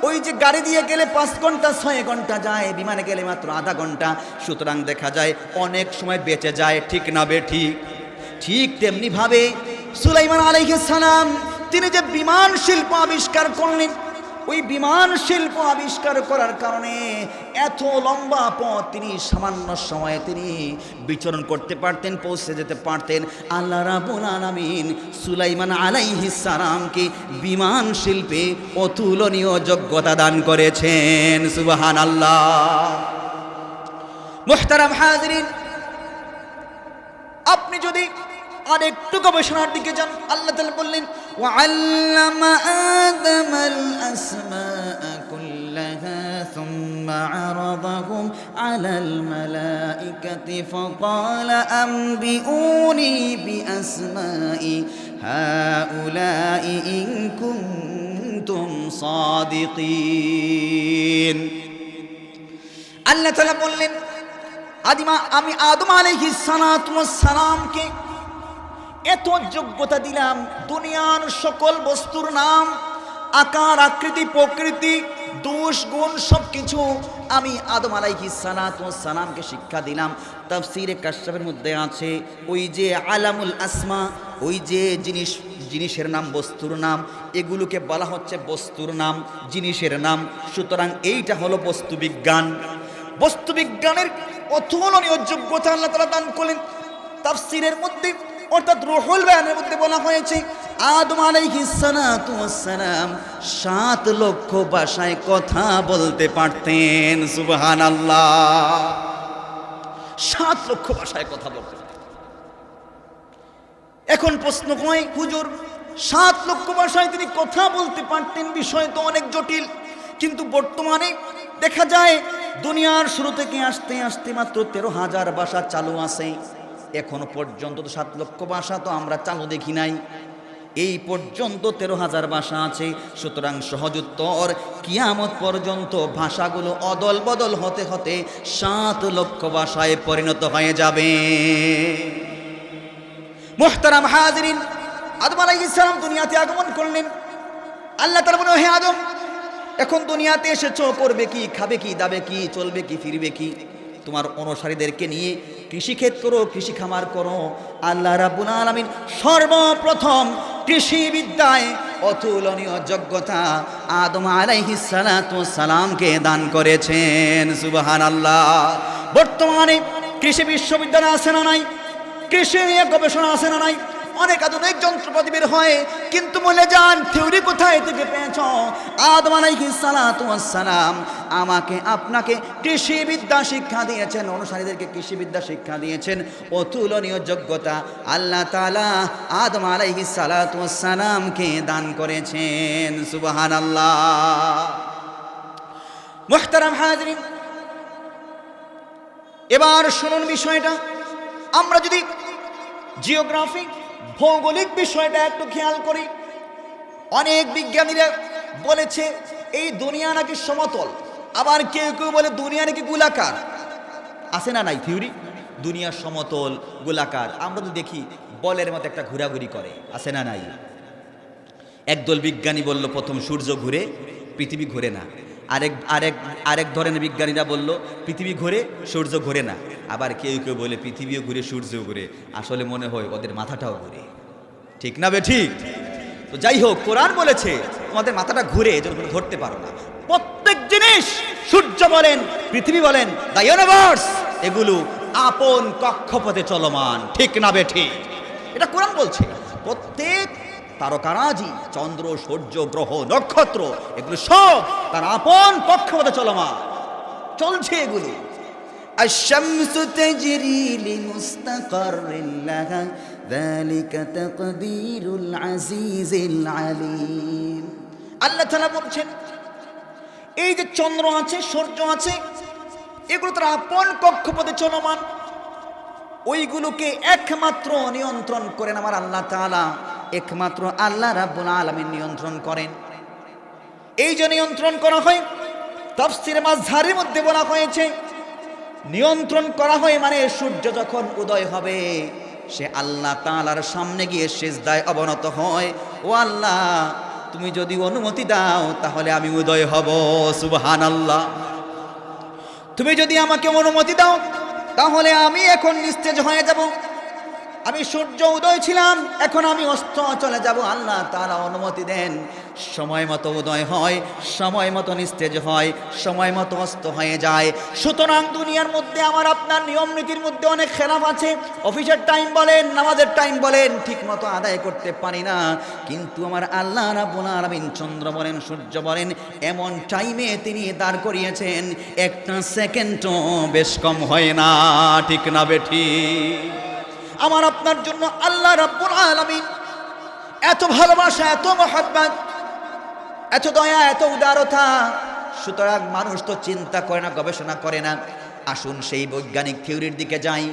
ওই যে গাড়ি দিয়ে গেলে 5 ঘন্টা 6 ঘন্টা যায়, বিমানে গেলে মাত্র আধা ঘন্টা। সুতরাং দেখা যায় অনেক সময় বেঁচে যায়, ঠিক না বেঠিক? ঠিক তেমনি ভাবে সুলাইমান আলাইহিস সালাম তিনি যে বিমান শিল্প আবিষ্কার করলেন, ওই বিমান শিল্প আবিষ্কার করার কারণে এত লম্বা পথ তিনি সামান্য সময়ে তিনি বিচরণ করতে পারতেন, পৌঁছে যেতে পারতেন। আল্লাহ রাব্বুল আলামিন সুলাইমান আলাইহিস সালামকে বিমান শিল্পে অতুলনীয় যোগ্যতা দান করেছেন। সুবহানাল্লাহ। মুহতারাম হাজিরিন, আপনি যদি আরেকটু গবেষণার দিকে যান, আল্লাহ তাআলা বললেন ওয়াআল্লামা আদামাল আসমাআ কুল্লাহা সুম্মা আরাদাহুম আলাল মালাইকাতি ফাকালা আনবিউনি বিআসমাই হাউলাই ইন কুনতুম সাদিকিন। আল্লাহ তাআলা বললেন আমি আদম আলাইহিস সালাতু ওয়াস সালামকে এত যোগ্যতা দিলাম, দুনিয়ার সকল বস্তুর নাম, আকার আকৃতি প্রকৃতি দোষ গুণ সব কিছু আমি আদম আলাইহিস সালাতু ওয়াস সালামকে শিক্ষা দিলাম। তাফসীরে কাশফের মধ্যে আছে ওই যে আলামুল আসমা, ওই যে জিনিসের নাম, বস্তুর নাম, এগুলোকে বলা হচ্ছে বস্তুর নাম, জিনিসের নাম। সুতরাং এইটা হলো বস্তুবিজ্ঞানের অতুলনীয় যোগ্যতা আল্লাহ তাআলা দান করলেন। তাফসীরের মধ্যে অর্থাৎ রুহুল বায়ানের মধ্যে বলা হয়েছে আদম আলাইহিস সালাতু ওয়াস সালাম 7 লক্ষ ভাষায় কথা বলতে পারতেন। সুবহানাল্লাহ। 7 লক্ষ ভাষায় কথা বলতে পারতেন। এখন প্রশ্ন হয়, হুজুর 7 লক্ষ ভাষায় তিনি কথা বলতে পারতেন, বিষয় তো অনেক জটিল। কিন্তু বর্তমানে দেখা যায় দুনিয়ার শুরু থেকে আসতে আসতে মাত্র 13,000 ভাষা চালু আছে। এখনো পর্যন্ত তো 7 লক্ষ ভাষা তো আমরা চালু দেখি নাই। এই পর্যন্ত 13,000 ভাষা আছে। সুতরাং সহজ উত্তর, কিয়ামত পর্যন্ত ভাষাগুলো অদল বদল হতে হতে 7 লক্ষ ভাষায় পরিণত হয়ে যাবে। মুহতারাম হাজিরিন, আদম আলাইহিস সালাম দুনিয়াতে আগমন করলেন। আল্লাহ তাআলা বলেন, হে আদম, এখন দুনিয়াতে এসেছো, করবে কি, খাবে কি, দাবে কি, চলবে কি, ফিরবে কি? তোমার অনুসারীদেরকে নিয়ে কৃষিক্ষেত করো, কৃষি খামার করো। আল্লাহ রাব্বুল আলামিন সর্বপ্রথম কৃষি বিদ্যায় অতুলনীয় যোগ্যতা আদম আলাইহিস সালাতু ওয়াস সালামকে দান করেছেন। সুবহানাল্লাহ। বর্তমানে কৃষি বিশ্ববিদ্যালয় আছে না নাই? কৃষি নিয়ে গবেষণা আছে না নাই? অনেক আধুনিক যন্ত্রপাতি বের হয়, কিন্তু বলে যান থিওরি কোথায় থেকে পেয়েছ? আদম আলাইহিস সালাতু ওয়াস সালাম আমাকে আপনাকে কৃষি বিদ্যা শিক্ষা দিয়েছেন, অনুসারীদেরকে কৃষি বিদ্যা শিক্ষা দিয়েছেন। অতুলনীয় যোগ্যতা আল্লাহ তাআলা আদম আলাইহিস সালাতু ওয়াস সালামকে দান করেছেন। সুবহানাল্লাহ। মুহতারাম হাজিরিন, এবার শুনুন বিষয়টা। আমরা যদি জিওগ্রাফি, ভৌগোলিক বিষয়টা একটু খেয়াল করি। অনেক বিজ্ঞানীরা বলেছে এই দুনিয়া নাকি সমতল, আবার কেউ কেউ বলে দুনিয়া নাকি গোলাকার। আছে না নাই থিওরি? দুনিয়া সমতল গোলাকার, আমরা তো দেখি বলের মতো একটা ঘোরাঘুরি করে, আছে না নাই? একদল বিজ্ঞানী বলল প্রথম সূর্য ঘুরে, পৃথিবী ঘুরে না। আরেক আরেক আরেক ধরনের বিজ্ঞানীরা বলল পৃথিবী ঘুরে, সূর্য ঘুরে না। আবার কেউ কেউ বলে পৃথিবীও ঘুরে, সূর্যও ঘুরে। আসলে মনে হয় ওদের মাথাটাও ঘুরে, ঠিক না বে ঠিক? তো যাই হোক, কোরআন বলেছে তোমাদের মাথাটা ঘুরে, এজন্য ধরতে পারো না। প্রত্যেক জিনিস, সূর্য বলেন, পৃথিবী বলেন, দ্য ইউনিভার্স, এগুলো আপন কক্ষপথে চলমান, ঠিক না বে ঠিক? এটা কোরআন বলছে। প্রত্যেক তারকারাজি, চন্দ্র, সূর্য, গ্রহ, নক্ষত্র, এগুলো সব তার আপন কক্ষপথে চলমান, চলছে এগুলো। الشمس تجري لمستقر لها ذلك تقدير العزيز العليم। আল্লাহ তাআলা বলছেন এই যে চন্দ্র আছে, সূর্য আছে, এগুলো তার আপন কক্ষপথে চলমান। ওইগুলোকে একমাত্র নিয়ন্ত্রণ করেন আমার আল্লাহ তাআলা, একমাত্র আল্লাহ রাব্বুল আলামিন নিয়ন্ত্রণ করেন। এই যে নিয়ন্ত্রণ করা হয়, তাফসীরে মাযহারের মধ্যে বলা হয়েছে নিয়ন্ত্রণ করা হয় মানে সূর্য যখন উদয় হবে সে আল্লাহ তাআলার সামনে গিয়ে সিজদায় অবনত হয়, ও আল্লাহ তুমি যদি অনুমতি দাও তাহলে আমি উদয় হব, সুবহানাল্লাহ। তুমি যদি আমাকে অনুমতি দাও তাহলে আমি এখন নিস্তেজ হয়ে যাব। আমি সূর্য উদয় ছিলাম, এখন আমি অস্ত চলে যাব। আল্লাহ তাআলা অনুমতি দেন, সময় মতো উদয় হয়, সময় মতো নিস্তেজ হয়, সময় মতো অস্ত হয়ে যায়। সুতরাং দুনিয়ার মধ্যে আমার আপনার নিয়ম নীতির মধ্যে অনেক খেলাফ আছে। অফিসের টাইম বলেন, নামাজের টাইম বলেন, ঠিক মতো আদায় করতে পারি না। কিন্তু আমার আল্লাহ রাব্বুল আলামিন চন্দ্র বলেন, সূর্য বলেন, এমন টাইমে তিনি দাঁড় করিয়েছেন একটা সেকেন্ডও বেশ কম হয় না, ঠিক না বেঠি? আমার আপনার জন্য আল্লাহ রাব্বুল আলামিন এত ভালোবাসা, এত মহব্বত, এত দয়া, এত উদারতা। সুতরাং মানুষ তো চিন্তা করে না, গবেষণা করে না। আসুন সেই বৈজ্ঞানিক থিওরির দিকে যাই।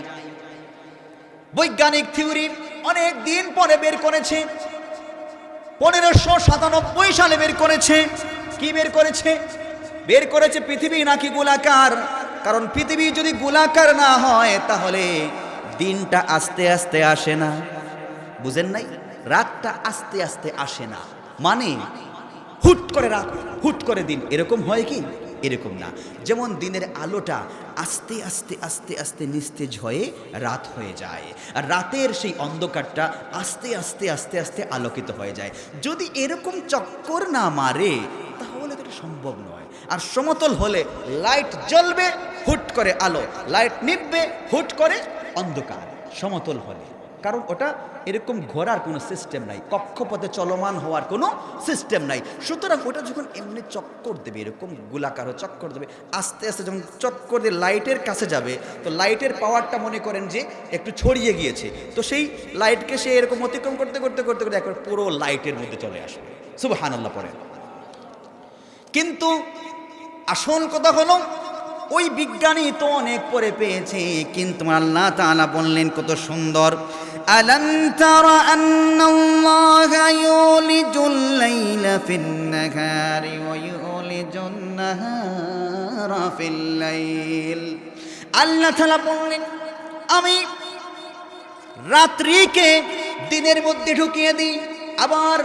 বৈজ্ঞানিক থিওরি অনেক দিন পরে বের করেছে, 1597 সালে বের করেছে। কি বের করেছে? বের করেছে পৃথিবী নাকি গোলাকার। কারণ পৃথিবী যদি গোলাকার না হয় তাহলে দিনটা আস্তে আস্তে আসে না, বুঝেন নাই? রাতটা আস্তে আস্তে আসে না, মানে হুট করে রাত, হুট করে দিন, এরকম হয় কি? এরকম না। যেমন দিনের আলোটা আস্তে আস্তে আস্তে আস্তে নিস্তেজ হয়ে রাত হয়ে যায়, আর রাতের সেই অন্ধকারটা আস্তে আস্তে আস্তে আস্তে আলোকিত হয়ে যায়। যদি এরকম চক্কর না মারে তাহলে তো এটা সম্ভব নয়। আর সমতল হলে লাইট জ্বলবে, হুট করে আলো, লাইট নিভবে, হুট করে অন্ধকার। সমতল হলে, কারণ ওটা এরকম ঘোরার কোনো সিস্টেম নাই, কক্ষপথে চলমান হওয়ার কোনো সিস্টেম নাই। সুতরাং ওটা যখন এমনি চক্কর দেবে, এরকম গোলাকার চক্কর দেবে, আস্তে আস্তে যখন চক্কর দিয়ে লাইটের কাছে যাবে, তো লাইটের পাওয়ারটা মনে করেন যে একটু ছড়িয়ে গিয়েছে, তো সেই লাইটকে সে এরকম অতিক্রম করতে করতে করতে করতে একবার পুরো লাইটের মধ্যে চলে আসবে, সুবহানাল্লাহ পড়ে। কিন্তু আসল কথা হলো ওই বিজ্ঞানী তো অনেক পরে পেয়েছে, কিন্তু আল্লাহ তাআলা বললেন কত সুন্দর, আলাম তারা আন্নাল্লাহা ইউলিজুল লাইলা ফিন নাহারি ওয়া ইউলিজুন নাহারা ফিল লাইল। আল্লাহ তাআলা বললেন আমি রাত্রিকে দিনের মধ্যে ঢুকিয়ে দিই, আবার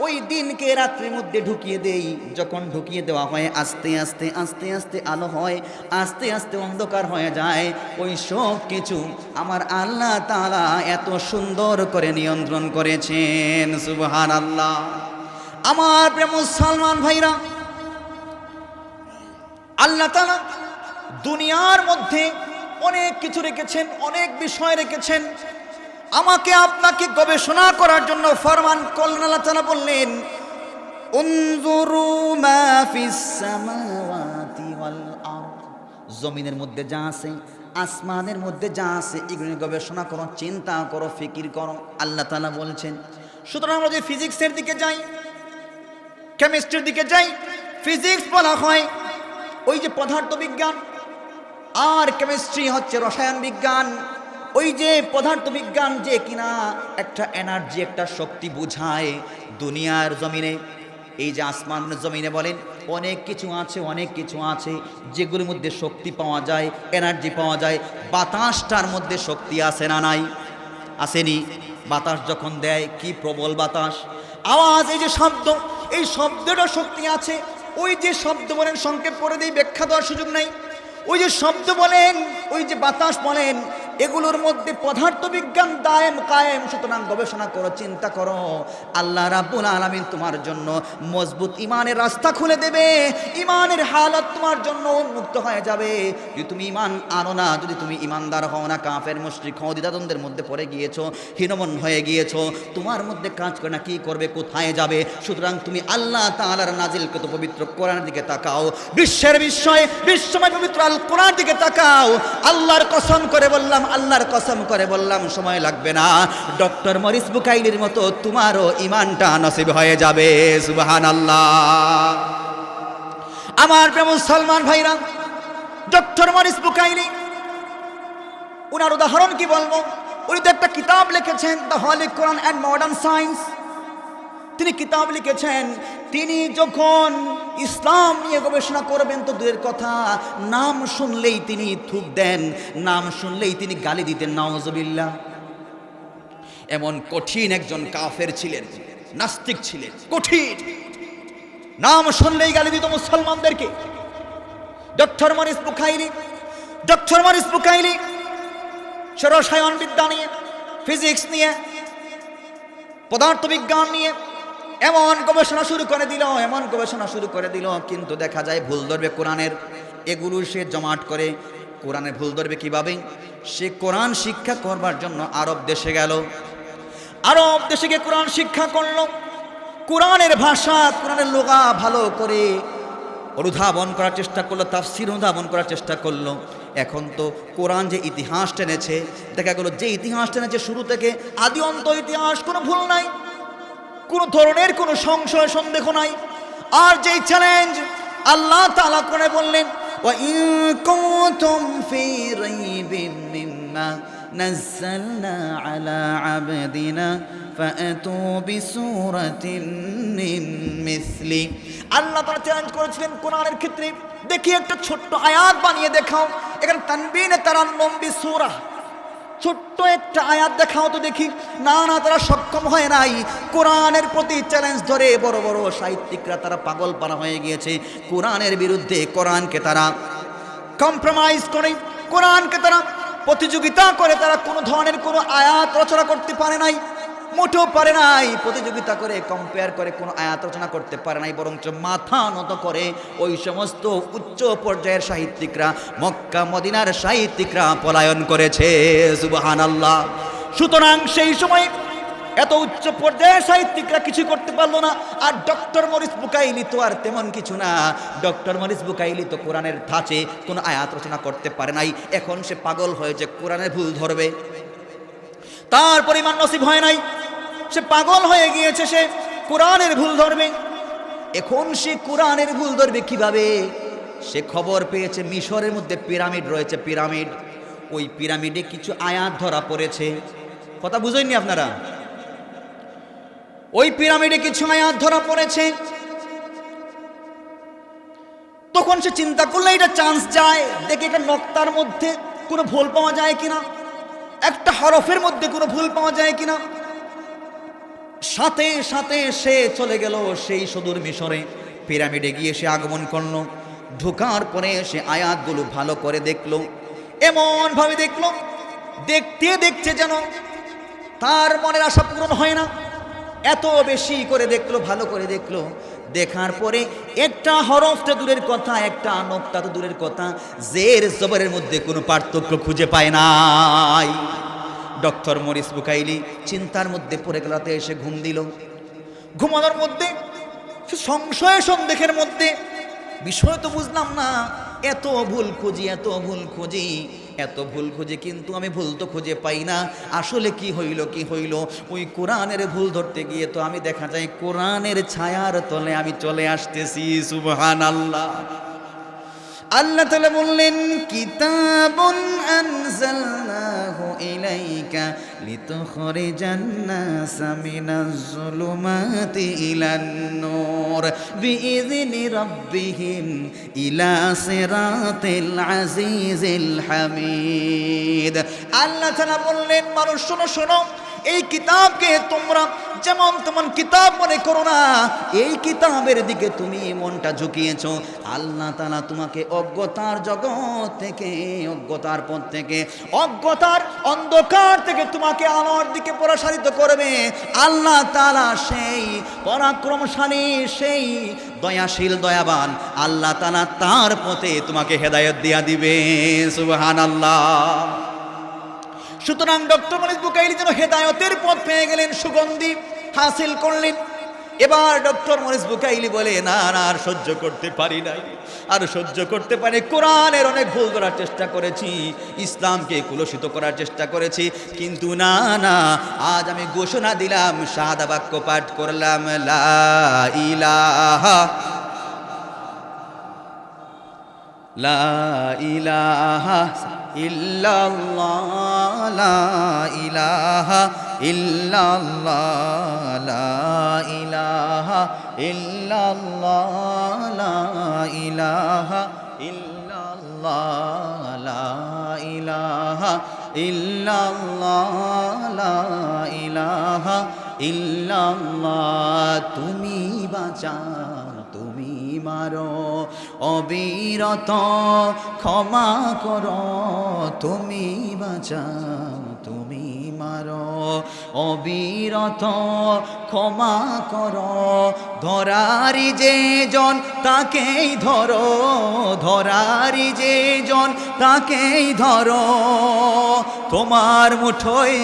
ওই দিনকে রাত্রির মধ্যে ঢুকিয়ে দেই। যখন ঢুকিয়ে দেওয়া হয় আস্তে আস্তে আস্তে আস্তে আলো হয়, আস্তে আস্তে অন্ধকার হয়ে যায়। ওই সব কিছু আমার আল্লাহ তাআলা এত সুন্দর করে নিয়ন্ত্রণ করেছেন, সুবহানাল্লাহ। আমার প্রিয় মুসলমান ভাইরা, আল্লাহ তাআলা দুনিয়ার মধ্যে অনেক কিছু রেখেছেন, অনেক বিষয় রেখেছেন। আমাকে আপনাকে গবেষণা করার জন্য ফরমান করলেন। আল্লাহ তাআলা বললেন উনজুরু মা ফিস সামাওয়াতি ওয়াল আরদ, জমিনের মধ্যে যা আছে, আসমানের মধ্যে যা আছে, এগুলো গবেষণা করো, চিন্তা করো, ফিকির করো, আল্লাহ তাআলা বলছেন। সুতরাং আমরা যদি ফিজিক্সের দিকে যাই, কেমিস্ট্রির দিকে যাই, ফিজিক্স বলা হয় ওই যে পদার্থ বিজ্ঞান, আর কেমিস্ট্রি হচ্ছে রসায়ন বিজ্ঞান। ওই যে পদার্থবিজ্ঞান যে কিনা একটা এনার্জি, একটা শক্তি বোঝায় দুনিয়ার জমিনে, এই যে আসমানের জমিনে বলেন অনেক কিছু আছে, অনেক কিছু আছে যেগুলোর মধ্যে শক্তি পাওয়া যায়, এনার্জি পাওয়া যায়। বাতাসটার মধ্যে শক্তি আছে না নাই? আসেনি? বাতাস যখন দেয় কি প্রবল বাতাস, আওয়াজ, এই যে শব্দ, এই শব্দটা শক্তি আছে। ওই যে শব্দ বলেন, সংক্ষেপ করে দিই, ব্যাখ্যা দেওয়ার সুযোগ নাই। ওই যে শব্দ বলেন, ওই যে বাতাস বলেন, এগুলোর মধ্যে পদার্থবিজ্ঞান দায়েম কায়েম। সুতরাং গবেষণা করো, চিন্তা করো, আল্লাহ রাব্বুল আলামিন তোমার জন্য মজবুত ইমানের রাস্তা খুলে দেবে। ইমানের হালত তোমার জন্য উন্মুক্ত হয়ে যাবে। যদি তুমি ইমান আনো না, যদি তুমি ইমানদার হও না, কাফের মুশরিক হও, দ্বিধাদ্বন্দ্বের মধ্যে পড়ে গিয়েছো, হীনমন হয়ে গিয়েছো, তোমার মধ্যে কাজ করে না, কি করবে, কোথায় যাবে? সুতরাং তুমি আল্লাহ তাআলার নাজিলকৃত পবিত্র কোরআনের দিকে তাকাও, বিশ্বের বিশ্বময় পবিত্র আল কোরআন দিকে তাকাও। আল্লাহর কসম করে বললাম, আল্লাহর কসম করে বললাম, সময় লাগবে না, ডক্টর মরিস বুকাইলির মতো তোমারও ইমানটা নসিব হয়ে যাবে। সুবহানাল্লাহ। আমার প্রিয় মুসলমান ভাইরা, ডক্টর মরিস বুকাইলি, উনার উদাহরণ কি বলবো, উনি তো একটা কিতাব লিখেছেন, the Holi Quran and modern science. তিনি কিতাব লিখেছেন। তিনি যখন ইসলাম নিয়ে গবেষণা করবেন তো দূরের কথা, নাম শুনলেই তিনি থুক দেন, নাম শুনলেই তিনি গালি দিতেন, নাউজুবিল্লাহ। এমন কঠিন একজন কাফের ছিলেন, নাস্তিক ছিলেন, কঠিন, নাম শুনলেই গালি দিত মুসলমানদেরকে। Doctor Morris Bucaille, doctor Morris Bucaille রসায়ন বিদ্যা নিয়ে, ফিজিক্স নিয়ে, পদার্থবিজ্ঞান নিয়ে এমন গবেষণা শুরু করে দিল, এমন গবেষণা শুরু করে দিল, কিন্তু দেখা যায় ভুল ধরবে কোরআনের। এগুলো সে জমাট করে, কোরআনের ভুল ধরবে কিভাবে? সে কোরআন শিক্ষা করবার জন্য আরব দেশে গেল। আরব দেশে গিয়ে কোরআন শিক্ষা করলো, কোরআনের ভাষা, কোরআনের লোগা ভালো করে অনুধাবন করার চেষ্টা করলো, তাফসীর অনুধাবন করার চেষ্টা করলো। এখন তো কোরআন যে ইতিহাস টেনেছে, দেখা গেল যে ইতিহাস টেনেছে শুরু থেকে আদি অন্ত ইতিহাস, কোনো ভুল নাই, কোনো ধরনের কোনো সংশয় সন্দেহ নাই। আর যেই চ্যালেঞ্জ আল্লাহ তাআলা করে বললেন, ওয়া ইন কুনতুম ফি রাইবিন মিম্মা নাযালনা আলা আবদিনা ফাআতু বিসূরাতিন মিন মিসলি। আল্লাহ তাআলা চ্যালেঞ্জ করেছিলেন কোরআনের ক্ষেত্রে, দেখি একটা ছোট্ট আয়াত বানিয়ে দেখাও। এখানে তানবিনে তারান্নুম বিসূরা, ছোট্ট একটা আয়াত দেখাও তো দেখি। না না, তারা সক্ষম হয় নাই। কোরআনের প্রতি চ্যালেঞ্জ ধরে বড় বড় সাহিত্যিকরা তারা পাগল পারা হয়ে গিয়েছে। কোরআনের বিরুদ্ধে, কোরআনকে তারা কম্প্রোমাইজ করে, কোরআনকে তারা প্রতিযোগিতা করে, তারা কোনো ধরনের কোনো আয়াত রচনা করতে পারে নাই, মোটেও পারে নাই। প্রতিযোগিতা করে, কম্পেয়ার করে কোনো আয়াত রচনা করতে পারে নাই, বরঞ্চ মাথা নত করে ওই সমস্ত উচ্চ পর্যায়ের সাহিত্যিকরা, মক্কা মদিনার সাহিত্যিকরা পলায়ন করেছে। সুবহানাল্লাহ। সুতরাং সেই সময় এত উচ্চ পর্যায়ের সাহিত্যিকরা কিছু করতে পারলো না। আর ডক্টর মরিস বুকাইলি তো আর তেমন কিছু না। ডক্টর মরিস বুকাইলি তো কোরআনের ধাঁচে কোনো আয়াত রচনা করতে পারে নাই। এখন সে পাগল হয়েছে, কোরআনের ভুল ধরবে, তার পরিমাণ নসিব হয় নাই, সে পাগল হয়ে গিয়েছে, সে কোরআনের ভুল ধরবে। এখন সে কোরআনের ভুল ধরবে কিভাবে? সে খবর পেয়েছে মিশরের মধ্যে পিরামিড রয়েছে, পিরামিড, ওই পিরামিডে কিছু আয়াত ধরা পড়েছে। কথা বুঝেননি আপনারা? ওই পিরামিডে কিছু আয়াত ধরা পড়েছে। তখন সে চিন্তা করলে এটা চান্স যায়, দেখে এটা নক্তার মধ্যে কোনো ভুল পাওয়া যায় কিনা, একটা হরফের মধ্যে কোনো ভুল পাওয়া যায় কিনা। সাথে সাথে সে চলে গেল সেই সুদূর মিশরে, পিরামিডে গিয়ে সে আগমন করলো। ঢোকার পরে সে আয়াতগুলো ভালো করে দেখলো, এমন ভাবে দেখলো, দেখতে দেখতে যেন তার মনের আশা পূরণ হয় না, এত বেশি করে দেখলো, ভালো করে দেখলো। দেখার পরে একটা হরফ তো দূরের কথা, একটা নক্তা তো দূরের কথা, জের জবরের মধ্যে কোনো পার্থক্য খুঁজে পায় নাই। ডক্টর মরিস বুকাইলি চিন্তার মধ্যে পড়ে গেল, রাতে এসে ঘুম দিল। ঘুমানোর মধ্যে সংশয় সন্দেহের মধ্যে, বিষয় তো বুঝলাম না, এত ভুল খুঁজি, এত ভুল খুঁজি, এত ভুল খুঁজি, কিন্তু আমি ভুল তো খুঁজে পাই না। আসলে কি হইল, কি হইল? ওই কোরআনের ভুল ধরতে গিয়ে তো আমি দেখা যায় কোরআনের ছায়ার তলে আমি চলে আসতেছি। সুবহানাল্লাহ। আল্লাহ তাআলা বললেন কিতাবুন আনজালনাহু ইলাইকা লিতুখরিজান নাসা মিনাজ যুলুমাতি ইলান নূর বিইذনি রাব্বিহিম ইলা সিরাতিল আজিজিল হামিদ। আল্লাহ তাআলা বললেন মানুষ শোনো শোনো, এই কিতাবকে তোমরা যেমন তেমন কিতাব মনে করো না, এই কিতাবের দিকে তুমি মনটা ঝুঁকিয়েছো। আল্লাহ তাআলা তোমাকে অজ্ঞতার জগৎ থেকে, অজ্ঞতার পথ থেকে, অজ্ঞতার অন্ধকার থেকে তোমাকে আলোর দিকে প্রসারিত করবে। আল্লাহ তাআলা সেই পরাক্রমশালী, সেই দয়াশীল দয়াবান আল্লাহ তাআলা, তার পথে তোমাকে হেদায়েত দিয়া দিবে। সুবহানাল্লাহ। সুতরাং ডক্টর মনিস বুকাইলি যেন হেদায়তের পথ পেয়ে গেলেন, সুগন্ধি হাসিল করলেন। এবার ডক্টর মনিস বুকাইলি বলে না না, আর সহ্য করতে পারি নাই, আর সহ্য করতে পারি। কোরআনের অনেক ভুল ধরার চেষ্টা করেছি, ইসলামকে কুলসিত করার চেষ্টা করেছি, কিন্তু না না, আজ আমি ঘোষণা দিলাম, শাহাদা বাক্য পাঠ করলাম, লা ইলাহা লা ইলাহা ইল্লাল্লাহ, লা ইলাহা ইল্লাল্লাহ, লা ইলাহা ইল্লাল্লাহ, লা ইলাহা ইল্লাল্লাহ, লা ইলাহা ইল্লাল্লাহ, লা ইলাহা ইল্লাল্লাহ। তুমি বাঁচাও, তুমি মারো, অবিরত ক্ষমা করো, তুমি বাঁচাও, তুমি মারো, অবিরত ক্ষমা করো। ধরারি যে জন তাকেই ধরো, ধরারি যে জন তাকেই ধরো, তোমার মুঠোয়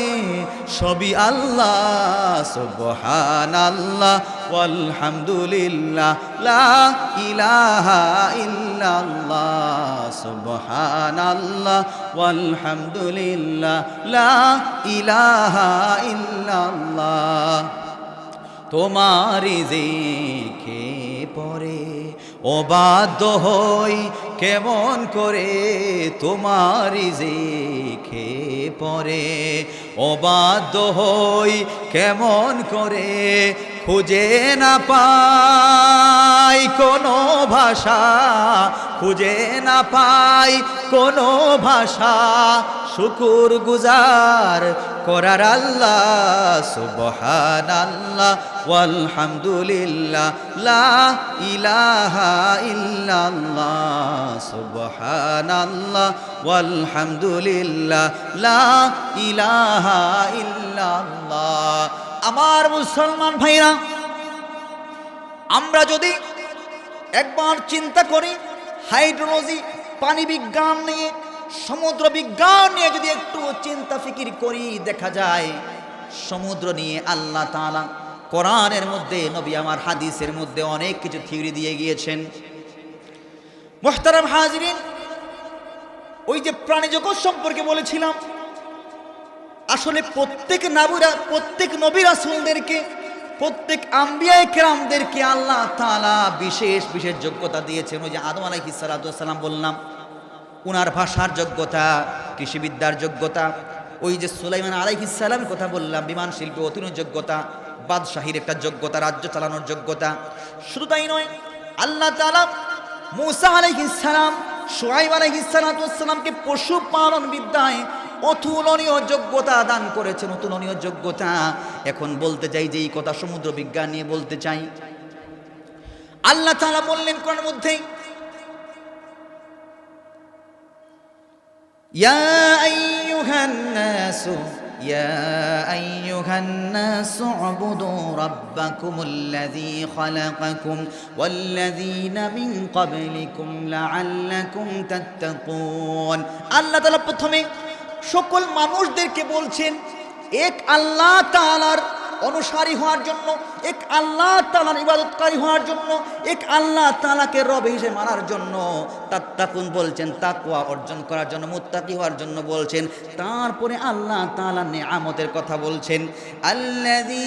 সবই আল্লাহ। সুবহানাল্লাহ ওয়ালহামদুলিল্লাহ, লা ইলাহা ইল্লাল্লাহ, সুবহানাল্লাহ ওয়ালহামদুলিল্লাহ, লা ইলাহা ইল্লাল্লাহ। তোমারি জিকে পরে অবাধ্য হই কেমন করে, তোমারি জিকে পরে অবাধ্য হই কেমন করে, খুঁজে না পাই কোনো ভাষা, খুঁজে না পাই কোনো ভাষা, শুকুর গুজার করার আল্লাহ। সুবহানাল্লাহ ওয়ালহামদুলিল্লাহ, লা ইলাহা ইল্লাল্লাহ, সুবহানাল্লাহ ওয়ালহামদুলিল্লাহ, লা ইলাহা ইল্লাল্লাহ। আমার মুসলমান ভাইরা, আমরা যদি একবার চিন্তা করি হাইড্রোলজি, পানি বিজ্ঞান নিয়ে, সমুদ্র বিজ্ঞান নিয়ে যদি একটু চিন্তা ফিকির করি, দেখা যায় সমুদ্র নিয়ে আল্লাহ তাআলা কোরআনের মধ্যে, নবী আমার হাদিসের মধ্যে অনেক কিছু থিওরি দিয়ে গিয়েছেন। মুহতারাম হাজিরিন, ওই যে প্রাণী জগৎ সম্পর্কে বলেছিলাম, আসলে প্রত্যেক নবী রাসূলদেরকে, প্রত্যেক আম্বিয়ায়ে কেরামদেরকে আল্লাহ তাআলা বিশেষ বিশেষ যোগ্যতা দিয়েছেন। ওই যে আদম আলাইহিস সালাতু ওয়াস সালাম বললাম, উনার ভাষার যোগ্যতা, কৃষিবিদ্যার যোগ্যতা। ওই যে সুলাইমান আলাইহিস সালামের কথা বললাম, বিমান শিল্পে অতুলনীয় যোগ্যতা, বাদশাহীর একটা যোগ্যতা, রাজ্য চালানোর যোগ্যতা। শুধু তাই নয়, আল্লাহ তাআলা মূসা আলাইহিস সালাম, শুআয়ব আলাইহিস সালামকে পশুপালন বিদ্যায় অতুলনীয় যোগ্যতা দান করেছেন, অতুলনীয় যোগ্যতা। এখন বলতে চাই যে এই কথা সমুদ্র বিজ্ঞান নিয়ে বলতে চাই। আল্লাহ তাআলা বললেন কোরআনের মধ্যে, ইয়া আইয়ুহান নাসু, ইয়া আইয়ুহান নাসু উবুদু রাব্বাকুমুল্লাযী খালাকাকুম ওয়াল্লাযীনা মিন ক্বাবলিকুম লাআল্লাকুম তাত্তাকুন। আল্লাহ তাআলা প্রথমে সকল মানুষদেরকে বলছেন এক আল্লাহ তাআলার অনুসারী হওয়ার জন্য, এক আল্লাহ তাআলার ইবাদতকারী হওয়ার জন্য, এক আল্লাহ তাআলাকে রব হিসেবে মানার জন্য, তাত্তাকুন বলছেন তাকওয়া অর্জন করার জন্য, মুত্তাকি হওয়ার জন্য বলছেন। তারপরে আল্লাহ তাআলা নিয়ামতের কথা বলছেন, আল্লাযী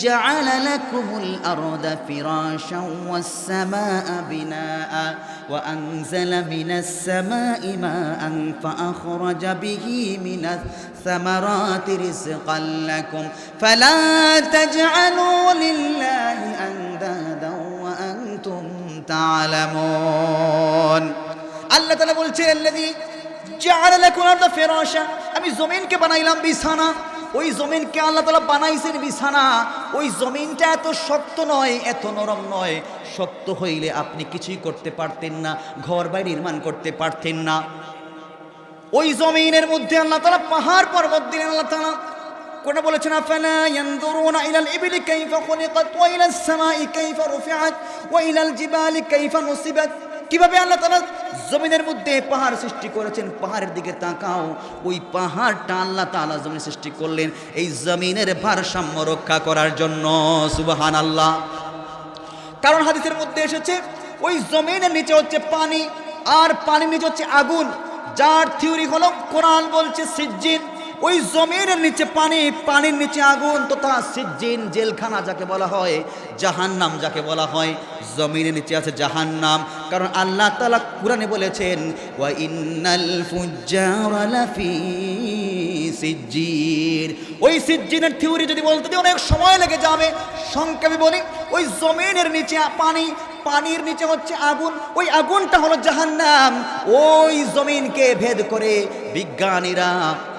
জাআলা লাকুমুল আরদা ফিরাশাও ওয়াস সামাআ বিনাআ ওয়া আনজালা মিনাস সামাই মাআন ফাআখরাজা বিহি মিনাস সামারাতি রিজকান লাকুম ফালা তাজআলু লিল্লাহি আনদাদাও ওয়া আনতুম তা'লামুন। আল্লাহ তাআলা বলছেন, আল্লাযী জাআলা লাকুমুল আরদা ফিরাশা, আমি জমিনকে বানাইলাম বিছানা। ওই জমিনকে আল্লাহ তাআলা বানাইছেন বিছানা। ওই জমিনটা এত শক্ত নয়, এত নরম নয়। শক্ত হইলে আপনি কিছুই করতে পারতেন না, ঘর বাড়ি নির্মাণ করতে পারতেন না। ওই জমিনের মধ্যে আল্লাহ তাআলা পাহাড় পর্বত দিলেন। আল্লাহ তাআলা কোন বলেছেন, আফালা ইয়ানজুরুনা ইলাল ইবলি কাইফা খুলিকাত ওয়া ইলাস সামাই কাইফা রুফিআত ওয়া ইলাল জিবালি কাইফা নুসিবাত। কিভাবে আল্লাহ তাআলা জমিনের মধ্যে পাহাড় সৃষ্টি করেছেন, পাহাড়ের দিকে তাকাও। ওই পাহাড়টা আল্লাহ তাআলা জমিনে সৃষ্টি করলেন এই জমিনের ভারসাম্য রক্ষা করার জন্য। সুবহানাল্লাহ। কারণ হাদিসের মধ্যে এসেছে, ওই জমিনের নিচে হচ্ছে পানি, আর পানির নিচে হচ্ছে আগুন, যার থিওরি হলো কোরআন বলছে সিজ্জিন। ওই জমিনের নিচে পানি, পানির নিচে আগুন, তথা সিজ্জিন জেলখানা যাকে বলা হয়, জাহান্নাম যাকে বলা হয়। জমিনের নিচে আছে জাহান্নাম, কারণ আল্লাহ তাআলা কুরআনে বলেছেন, ওয়া ইন্নাল ফুজ্জারা লাফি সিজ্জিন। ওই সিজ্জিনের থিওরি যদি বলতে দিই অনেক সময় লেগে যাবে, সংক্ষেপে বলি, ওই জমিনের নিচে পানি, পানির নিচে হচ্ছে আগুন, ওই আগুনটা হলো জাহান্নাম। ওই জমিনকে ভেদ করে বিজ্ঞানীরা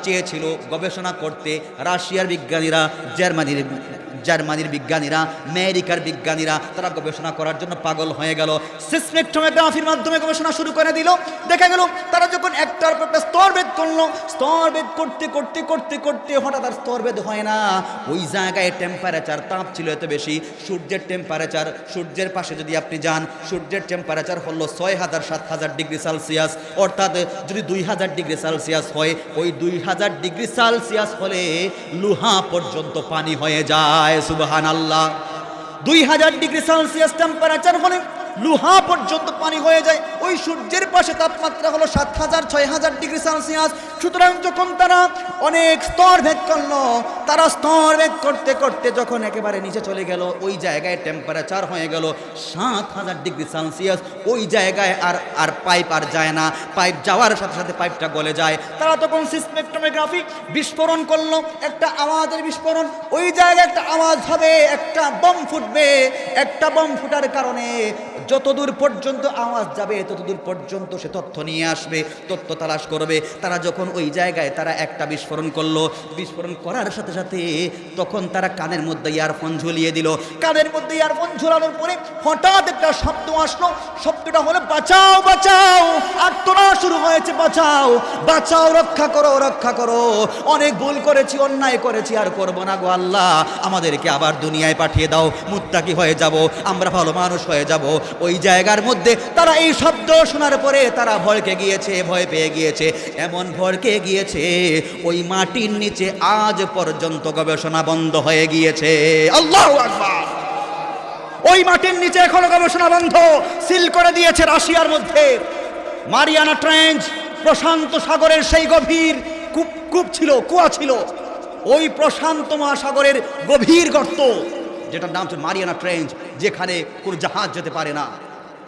চেয়েছিল গবেষণা করতে, রাশিয়ার বিজ্ঞানীরা, জার্মানির বিজ্ঞানীরা, আমেরিকার বিজ্ঞানীরা, তারা গবেষণা করার জন্য পাগল হয়ে গেল। সিসমেক্টোগ্রাফির মাধ্যমে গবেষণা শুরু করে দিল। দেখা গেল তারা যখন একটার পর একটা স্তরভেদ করলো, স্তরভেদ করতে করতে করতে করতে হঠাৎ আর স্তরভেদ হয় না। ওই জায়গায় টেম্পারেচার, তাপ ছিল এত বেশি, সূর্যের টেম্পারেচার, সূর্যের পাশে যদি আপনি যান, সূর্যের টেম্পারেচার হলো 6000-7000 ডিগ্রি সেলসিয়াস। অর্থাৎ যদি 2000 ডিগ্রি সেলসিয়াস হয়, ওই 2000 ডিগ্রি সেলসিয়াস হলে লোহা পর্যন্ত পানি হয়ে যায়। সুবহানাল্লাহ। 2000 ডিগ্রি সেলসিয়াস টেম্পারেচার হলে লোহা পর্যন্ত পানি হয়ে যায়। ওই সূর্যের পাশে তাপমাত্রা হলো 7000-6000 ডিগ্রি সেলসিয়াস। সুতরাং যখন তারা অনেক স্তর ভেদ করলো, তারা স্তর ভেদ করতে করতে যখন একেবারে নিচে চলে গেল, ওই জায়গায় টেম্পারেচার হয়ে গেল 7000 ডিগ্রি সেলসিয়াস। ওই জায়গায় আর পাইপ আর যায় না, পাইপ যাওয়ার সাথে সাথে পাইপটা গলে যায়। তারা তখন সিসমেক্টোগ্রাফি বিস্ফোরণ করলো, একটা আওয়াজের বিস্ফোরণ। ওই জায়গায় একটা আওয়াজ হবে, একটা বম ফুটবে। একটা বম ফুটার কারণে যতদূর পর্যন্ত আওয়াজ যাবে ততদূর পর্যন্ত সে তথ্য নিয়ে আসবে, তথ্য তালাশ করবে। তারা যখন ওই জায়গায় তারা একটা বিস্ফোরণ করলো, বিস্ফোরণ করার সাথে সাথে তখন তারা কানের মধ্যে ইয়ারফোন ঝুলিয়ে দিল। কানের মধ্যে ইয়ারফোন ঝুলানোর পরে হঠাৎ একটা শব্দ আসলো। শব্দটা হলো বাঁচাও বাঁচাও। আর্তনাদ শুরু হয়েছে, বাঁচাও বাঁচাও, রক্ষা করো রক্ষা করো। অনেক ভুল করেছি, অন্যায় করেছি, আর করবো না গো আল্লাহ, আমাদেরকে আবার দুনিয়ায় পাঠিয়ে দাও, মুত্তাকি হয়ে যাব, আমরা ভালো মানুষ হয়ে যাব। ওই জায়গার মধ্যে তারা এই শব্দ শোনার পরে তারা ভড়কে গিয়েছে, ভয় পেয়ে গিয়েছে। এমন ভড়কে গিয়েছে, ওই মাটির নিচে আজ পর্যন্ত গবেষণা বন্ধ হয়ে গিয়েছে। আল্লাহু আকবার। ওই মাটির নিচে এখনো গবেষণা বন্ধ, সিল করে দিয়েছে রাশিয়ার মধ্যে। মারিয়ানা ট্রেঞ্চ, প্রশান্ত সাগরের সেই গভীর কূপ ছিল, কুয়া ছিল, ওই প্রশান্ত মহাসাগরের গভীর গর্ত, যেটার নাম হচ্ছে মারিয়ানা ট্রেঞ্চ, যেখানে কোনো জাহাজ যেতে পারে না।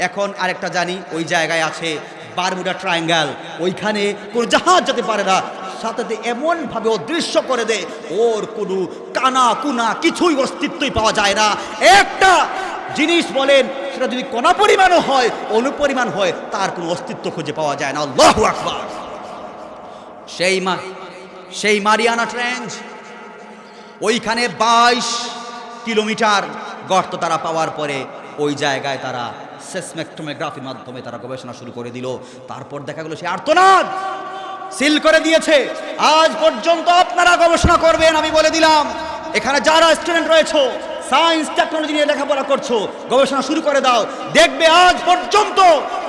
এখন আরেকটা জানি, ওই জায়গায় আছে বারমুডা ট্রায়াঙ্গেল, ওইখানে কোনো জাহাজ যেতে পারে না। সাথে এমনভাবে অদৃশ্য করে দেয়, ওর কোনো কানা কুনা কিছুই অস্তিত্বই পাওয়া যায় না। একটা জিনিস বলেন, সেটা যদি কণা পরিমাণও হয়, অনুপরিমাণ হয়, তার কোনো অস্তিত্ব খুঁজে পাওয়া যায় না। আল্লাহু আকবার। সেই মারিয়ানা ট্রেঞ্চ, ওইখানে 22 কিলোমিটার গর্ত তারা পাওয়ার পরে ওই জায়গায় তারা সিসমেক্টোগ্রাফির মাধ্যমে তারা গবেষণা শুরু করে দিল। তারপর দেখা গেল সে আর্তনাদ সিল করে দিয়েছে। আজ পর্যন্ত আপনারা গবেষণা করবেন, আমি বলে দিলাম, এখানে যারা স্টুডেন্ট রয়েছে, সায়েন্স টেকনোলজি নিয়ে লেখাপড়া করছো, গবেষণা শুরু করে দাও। দেখবে আজ পর্যন্ত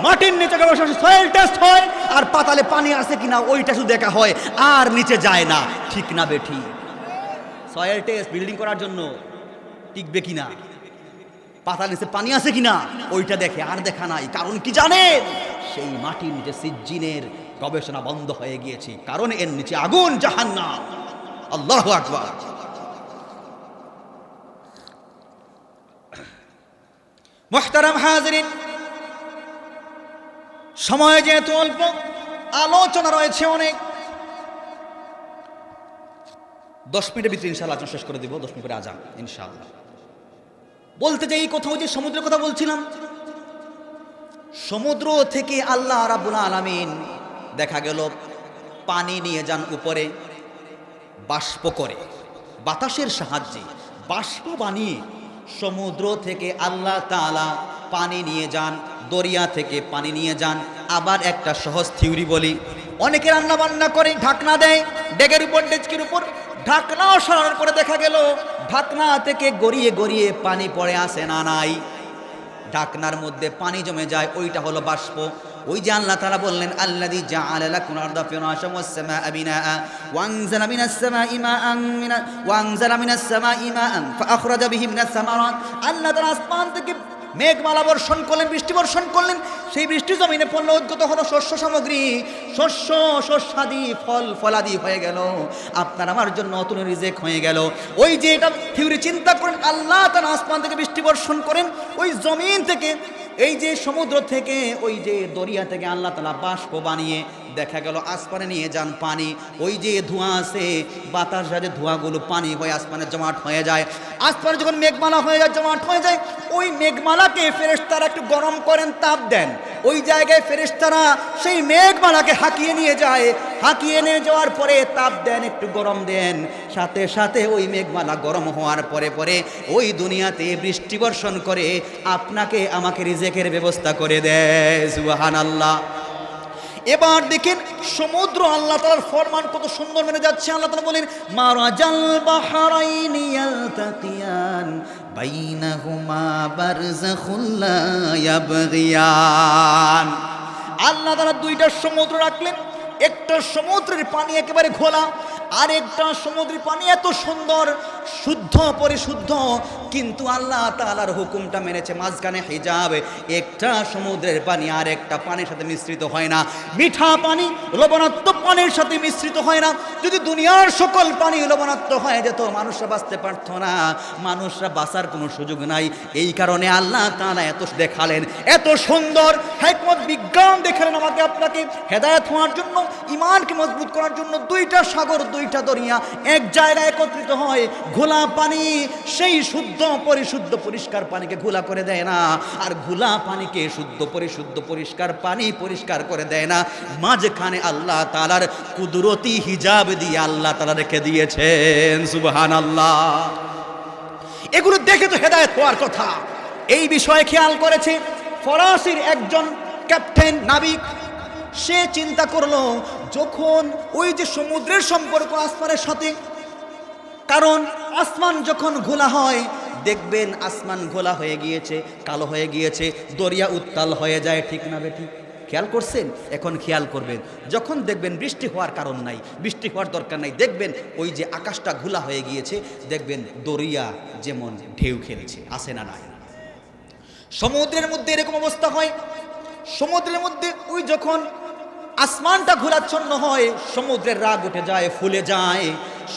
মাটির নিচে গবেষণা সয়েল টেস্ট হয়, আর পাতালে পানি আছে কিনা ওইটা শুধু দেখা হয়, আর নিচে যায় না। ঠিক না বেঠি? সয়েল টেস্ট বিল্ডিং করার জন্য টিকবে কিনা, পাতার নিচে পানি আছে কিনা ওইটা দেখে, আর দেখা নাই। কারণ কি জানেন? সেই মাটির নিচে সিজ্জিনের গবেষণা বন্ধ হয়ে গিয়েছে, কারণ এর নিচে আগুন, জাহান্নাম। আল্লাহু আকবার। মুহতারাম হাজিরিন, সময় যেহেতু অল্প, আলোচনা রয়েছে অনেক, 10 মিনিটের ভিতরে ইনশাআল্লাহ আলোচনা শেষ করে দিব। 10 মিনিট পরে আজান ইনশাআল্লাহ। বলতে যাই কোথাও যে সমুদ্রের কথা বলছিলাম, সমুদ্র থেকে আল্লাহ রাব্বুল আলামিন দেখা গেল পানি নিয়ে যান উপরে, বাষ্প করে, বাতাসের সাহায্যে বাষ্প বানিয়ে সমুদ্র থেকে আল্লাহ তাআলা পানি নিয়ে যান, দরিয়া থেকে পানি নিয়ে যান। আবার একটা সহজ থিওরি বলি, অনেকে রান্না বান্না করে ঢাকনা দেয় ডেগের উপর, ডেচকির উপর, ঢাকনা সরানোর পরে দেখা গেল ঢাকনা থেকে গড়িয়ে গড়িয়ে পানি পড়ে আসে না নাই, ঢাকনার মধ্যে পানি জমে যায়, ওইটা হলো বাষ্প। ওই যে আল্লাহ তাআলা বললেন, আল্লাযী জাআলা লাকুমুল আরদা ফিরাশান ওয়াস সামাআ বিনাআ ওয়া আনজালা মিনাস সামাঈ মাআন ফাআখরাজা বিহি মিনাস সামারাত। আল্লাহ তাআলা আসমান থেকে মেঘমালা বর্ষণ করলেন, বৃষ্টি বর্ষণ করলেন, সেই বৃষ্টি জমিনে পড়লো, উদ্গত হলো শস্য সামগ্রী, শস্যাদি ফল ফলাদি হয়ে গেল, আপনার আমার জন্য নতুন রিজেক হয়ে গেল। ওই যে এটা থিওরি চিন্তা করেন, আল্লাহ তাআলা আসমান থেকে বৃষ্টি বর্ষণ করেন, ওই জমিন থেকে, এই যে সমুদ্র থেকে, ওই যে দরিয়া থেকে আল্লাহ তাআলা বাষ্প বানিয়ে দেখা গেল আসমানে নিয়ে যান পানি। ওই যে ধোঁয়া আছে, বাতাস যে ধোঁয়াগুলো পানি হয়ে আসমানে জমাট হয়ে যায়, আসমানে যখন মেঘমালা হয়ে যায়, জমাট হয়ে যায়, ওই মেঘমালাকে ফেরেশতারা একটু গরম করেন, তাপ দেন, ওই জায়গায় ফেরেশতারা সেই মেঘমালাকে হাঁকিয়ে নিয়ে যায়, হাঁকিয়ে নিয়ে যাওয়ার পরে তাপ দেন, একটু গরম দেন, সাথে সাথে ওই মেঘমালা গরম হওয়ার পরে পরে ওই দুনিয়াতে বৃষ্টি বর্ষণ করে আপনাকে আমাকে রিজেকের ব্যবস্থা করে দেয়। সুবহানাল্লাহ। এবার দেখেন সমুদ্র আল্লাহ তাআলার ফরমান কত সুন্দর মেনে যাচ্ছে। আল্লাহ তাআলা বলেন, মারাজাল বাহরাইনি ইয়ালতাকিয়ান বাইনাহুমা বারযাখুল লা ইয়াবগিয়ান। আল্লাহ তাআলা দুইটা সমুদ্র রাখলেন, একটা সমুদ্রের পানি একেবারে ঘোলা, আর একটা সমুদ্রের পানি এত সুন্দর, শুদ্ধ পরিশুদ্ধ, কিন্তু আল্লাহ তাআলার হুকুমটা মেনেছে, মাঝখানে হিজাব, একটা সমুদ্রের পানি আর একটা পানির সাথে মিশ্রিত হয় না, মিঠা পানি লবণাক্ত পানির সাথে মিশ্রিত হয় না। যদি দুনিয়ার সকল পানি লবণাক্ত হয়ে যেত, মানুষরা বাঁচতে পারত না, মানুষরা বাঁচার কোনো সুযোগ নাই। এই কারণে আল্লাহ তাআলা এত দেখালেন, এত সুন্দর হিকমত বিজ্ঞান দেখালেন আমাকে আপনাকে হেদায়েত হওয়ার জন্য, ঈমানকে মজবুত করার জন্য। দুইটা সাগর, দুইটা দরিয়া এক জায়গায় একত্রিত হয়, ঘোলা পানি সেই শুদ্ধ পরিশুদ্ধ পরিষ্কার পানিকে ঘোলা করে দেয় না, আর ঘোলা পানিকে শুদ্ধ পরিশুদ্ধ পরিষ্কার পানি পরিষ্কার করে দেয় না, মাঝখানে আল্লাহ তাআলার কুদরতি হিজাব দিয়ে আল্লাহ তাআলা রেখে দিয়েছেন। সুবহানাল্লাহ। এগুলো দেখে তো হেদায়েত হওয়ার কথা। এই বিষয়ে খেয়াল করেছে ফরাসির একজন ক্যাপ্টেন, নাবিক, সে চিন্তা করলো, যখন ওই যে সমুদ্রের সম্পর্ক আসমানের সাথে, কারণ আসমান যখন ঘোলা হয়, দেখবেন আসমান ঘোলা হয়ে গিয়েছে, কালো হয়ে গিয়েছে, দরিয়া উত্তাল হয়ে যায়, ঠিক না বেটি? খেয়াল করছেন? এখন খেয়াল করবেন, যখন দেখবেন বৃষ্টি হওয়ার কারণ নাই, বৃষ্টি হওয়ার দরকার নাই, দেখবেন ওই যে আকাশটা ঘোলা হয়ে গিয়েছে, দেখবেন দরিয়া যেমন ঢেউ খেলছে, আসে না নাই? সমুদ্রের মধ্যে এরকম অবস্থা হয়। সমুদ্রের মধ্যে ওই যখন আসমানটা ঘোলাচ্ছন্ন হয়, সমুদ্রের রাগ উঠে যায়, ফুলে যায়,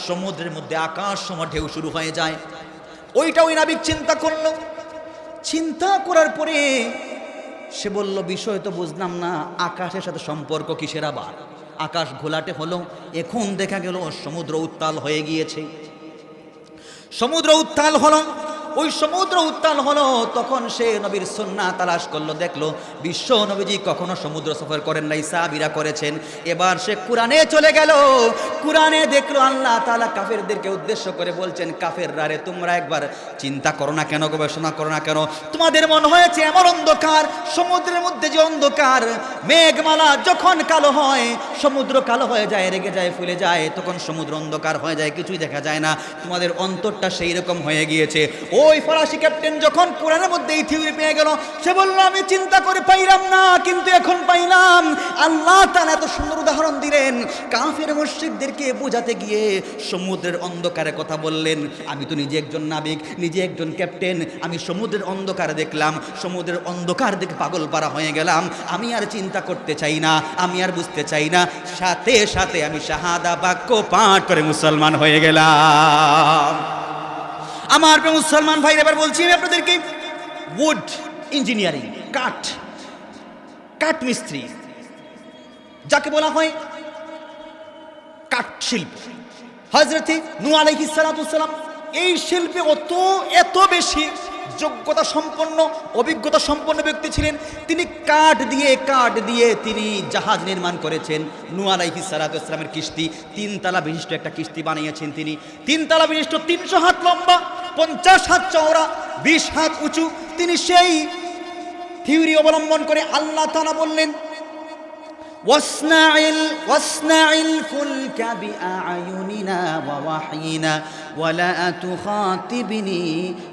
সমুদ্রের মধ্যে আকাশ সময় ঢেউ শুরু হয়ে যায়। ওইটা ওই নাবিক চিন্তা করলো, চিন্তা করার পরে সে বলল, বিষয় তো বুঝলাম না, আকাশের সাথে সম্পর্ক কিসের আবার? আকাশ ঘোলাটে হলো, এখন দেখা গেল সমুদ্র উত্তাল হয়ে গিয়েছে। সমুদ্র উত্তাল হলো, ওই সমুদ্র উত্তাল হলো, তখন সে নবীর সুন্নাহ তালাশ করলো, দেখলো বিশ্ব নবীজি কখনো সমুদ্র সফর করেন নাই, সাহাবীরা করেছেন। এবার সে কোরআনে চলে গেল, কোরআনে দেখলো আল্লাহ তাআলা কাফেরদেরকে উদ্দেশ্য করে বলছেন, কাফেররা রে, তোমরা একবার চিন্তা করো না কেন, গবেষণা করো না কেন? তোমাদের মনে হয়েছে এমন অন্ধকার, সমুদ্রের মধ্যে যে অন্ধকার, মেঘমালা যখন কালো হয়, সমুদ্র কালো হয়ে যায়, রেগে যায়, ফুলে যায়, তখন সমুদ্র অন্ধকার হয়ে যায়, কিছুই দেখা যায় না। তোমাদের অন্তরটা সেই রকম হয়ে গিয়েছে। ও ওই ফরাসি ক্যাপ্টেন যখন কোরআনের মধ্যে এই থিওরি পেয়ে গেল, সে বলল আমি চিন্তা করে পাইলাম না, কিন্তু এখন পাইলাম। আল্লাহ তাআলা এত সুন্দর উদাহরণ দিলেন, কাফের মুশরিকদেরকে বোঝাতে গিয়ে সমুদ্রের অন্ধকারে কথা বললেন। আমি তো নিজে একজন নাবিক, নিজে একজন ক্যাপ্টেন, আমি সমুদ্রের অন্ধকারে দেখলাম, সমুদ্রের অন্ধকার দেখে পাগল পারা হয়ে গেলাম। আমি আর চিন্তা করতে চাই না, আমি আর বুঝতে চাই না, সাথে সাথে আমি শাহাদা বাক্য পাঠ করে মুসলমান হয়ে গেলাম। আমার প্রিয় মুসলমান ভাই, এবার বলছি আমি আপনাদেরকে, উড ইঞ্জিনিয়ারিং, কাঠ মিস্ত্রি যাকে বলা হয়, কাঠ শিল্প, হযরতে নূহ আলাইহিস সালাতু সালাম এই শিল্পে এত বেশি যোগ্যতা সম্পন্ন, অভিজ্ঞতা সম্পন্ন ব্যক্তি ছিলেন। তিনি কাঠ দিয়ে তিনি জাহাজ নির্মাণ করেছেন। নূহ আলাইহিস সালাতু সালামের কিস্তি, 3 তলা বিশিষ্ট একটা কিস্তি বানিয়েছেন তিনি। 3 তলা বিশিষ্ট, 300 হাত লম্বা, 50 হাত চওড়া, 20 হাত উঁচু। তিনি সেই থিওরি অবলম্বন করে আল্লাহ তাআলা বললেন, واصنع الفلك بأعيننا ووحينا ولا تخاطبني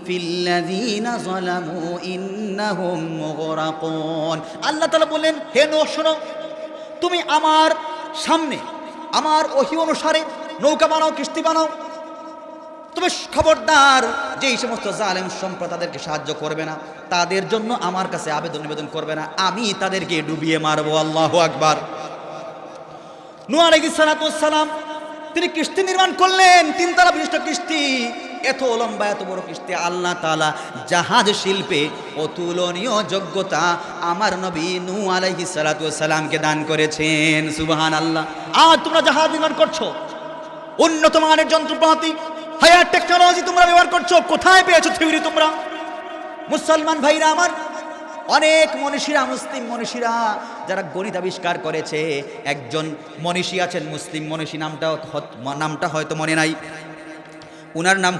في الذين ظلموا إنهم مغرقون। আল্লাহ তাআলা বললেন, হে নূহ শোনো, তুমি আমার সামনে আমার ওহী অনুসারে নৌকা বানাও, কিস্তি বানাও। তুমি খবরদার যেই সমস্ত জালেম সম্প্রদায় তাদেরকে সাহায্য করবে না, তাদের জন্য আমার কাছে আবেদন নিবেদন করবে না, আমি তাদেরকে ডুবিয়ে মারবো। আল্লাহু আকবার। নূহ আলাইহিস সালাতু সালাম তিনি কিস্তি নির্মাণ করলেন, 3 তলা বিশিষ্ট কিস্তি, এত লম্বা এত বড় কিস্তি। আল্লাহ তাআলা জাহাজ শিল্পে অতুলনীয় যোগ্যতা আমার নবী নূহ আলাইহিস সালাতু সালামকে দান করেছেন। সুবহানাল্লাহ। আজ তোমরা জাহাজ নির্মাণ করছো, উন্নত মানের যন্ত্রপাতি, হায়ার টেকনোলজি তোমরা ব্যবহার করছো, কোথায় পেয়েছো থিওরি তোমরা? মুসলমান ভাইরা আমার, অনেক মনীষীরা, মুসলিম মনীষীরা যারা গণিত আবিষ্কার করেছে, একজন মনীষী আছেন, মুসলিম মনীষী, নামটা হয়তো মনে নাই। উনার নাম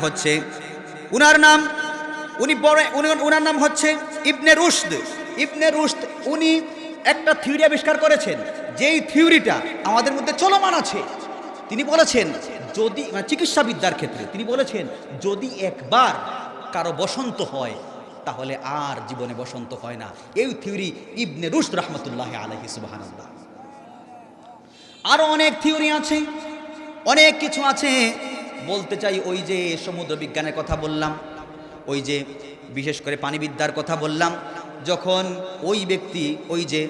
হচ্ছে ইবনে রুশদ। উনি একটা থিওরি আবিষ্কার করেছেন, যেই থিওরিটা আমাদের মধ্যে চলমান আছে। তিনি বলেছেন, যদি চিকিৎসাবিদ্যার ক্ষেত্রে তিনি বলেছেন, যদি একবার কারো বসন্ত হয় তাহলে আর জীবনে বসন্ত হয় না। এই থিওরি ইবনে রুশদ রাহমাতুল্লাহি আলাইহি। সুবহানাল্লাহ। আরো অনেক থিওরি আছে, অনেক কিছু আছে। বলতে চাই, ওই যে সমুদ্র বিজ্ঞানের কথা বললাম, ওই যে বিশেষ করে পানিবিদ্যার কথা বললাম, যখন ওই ব্যক্তি, ওই যে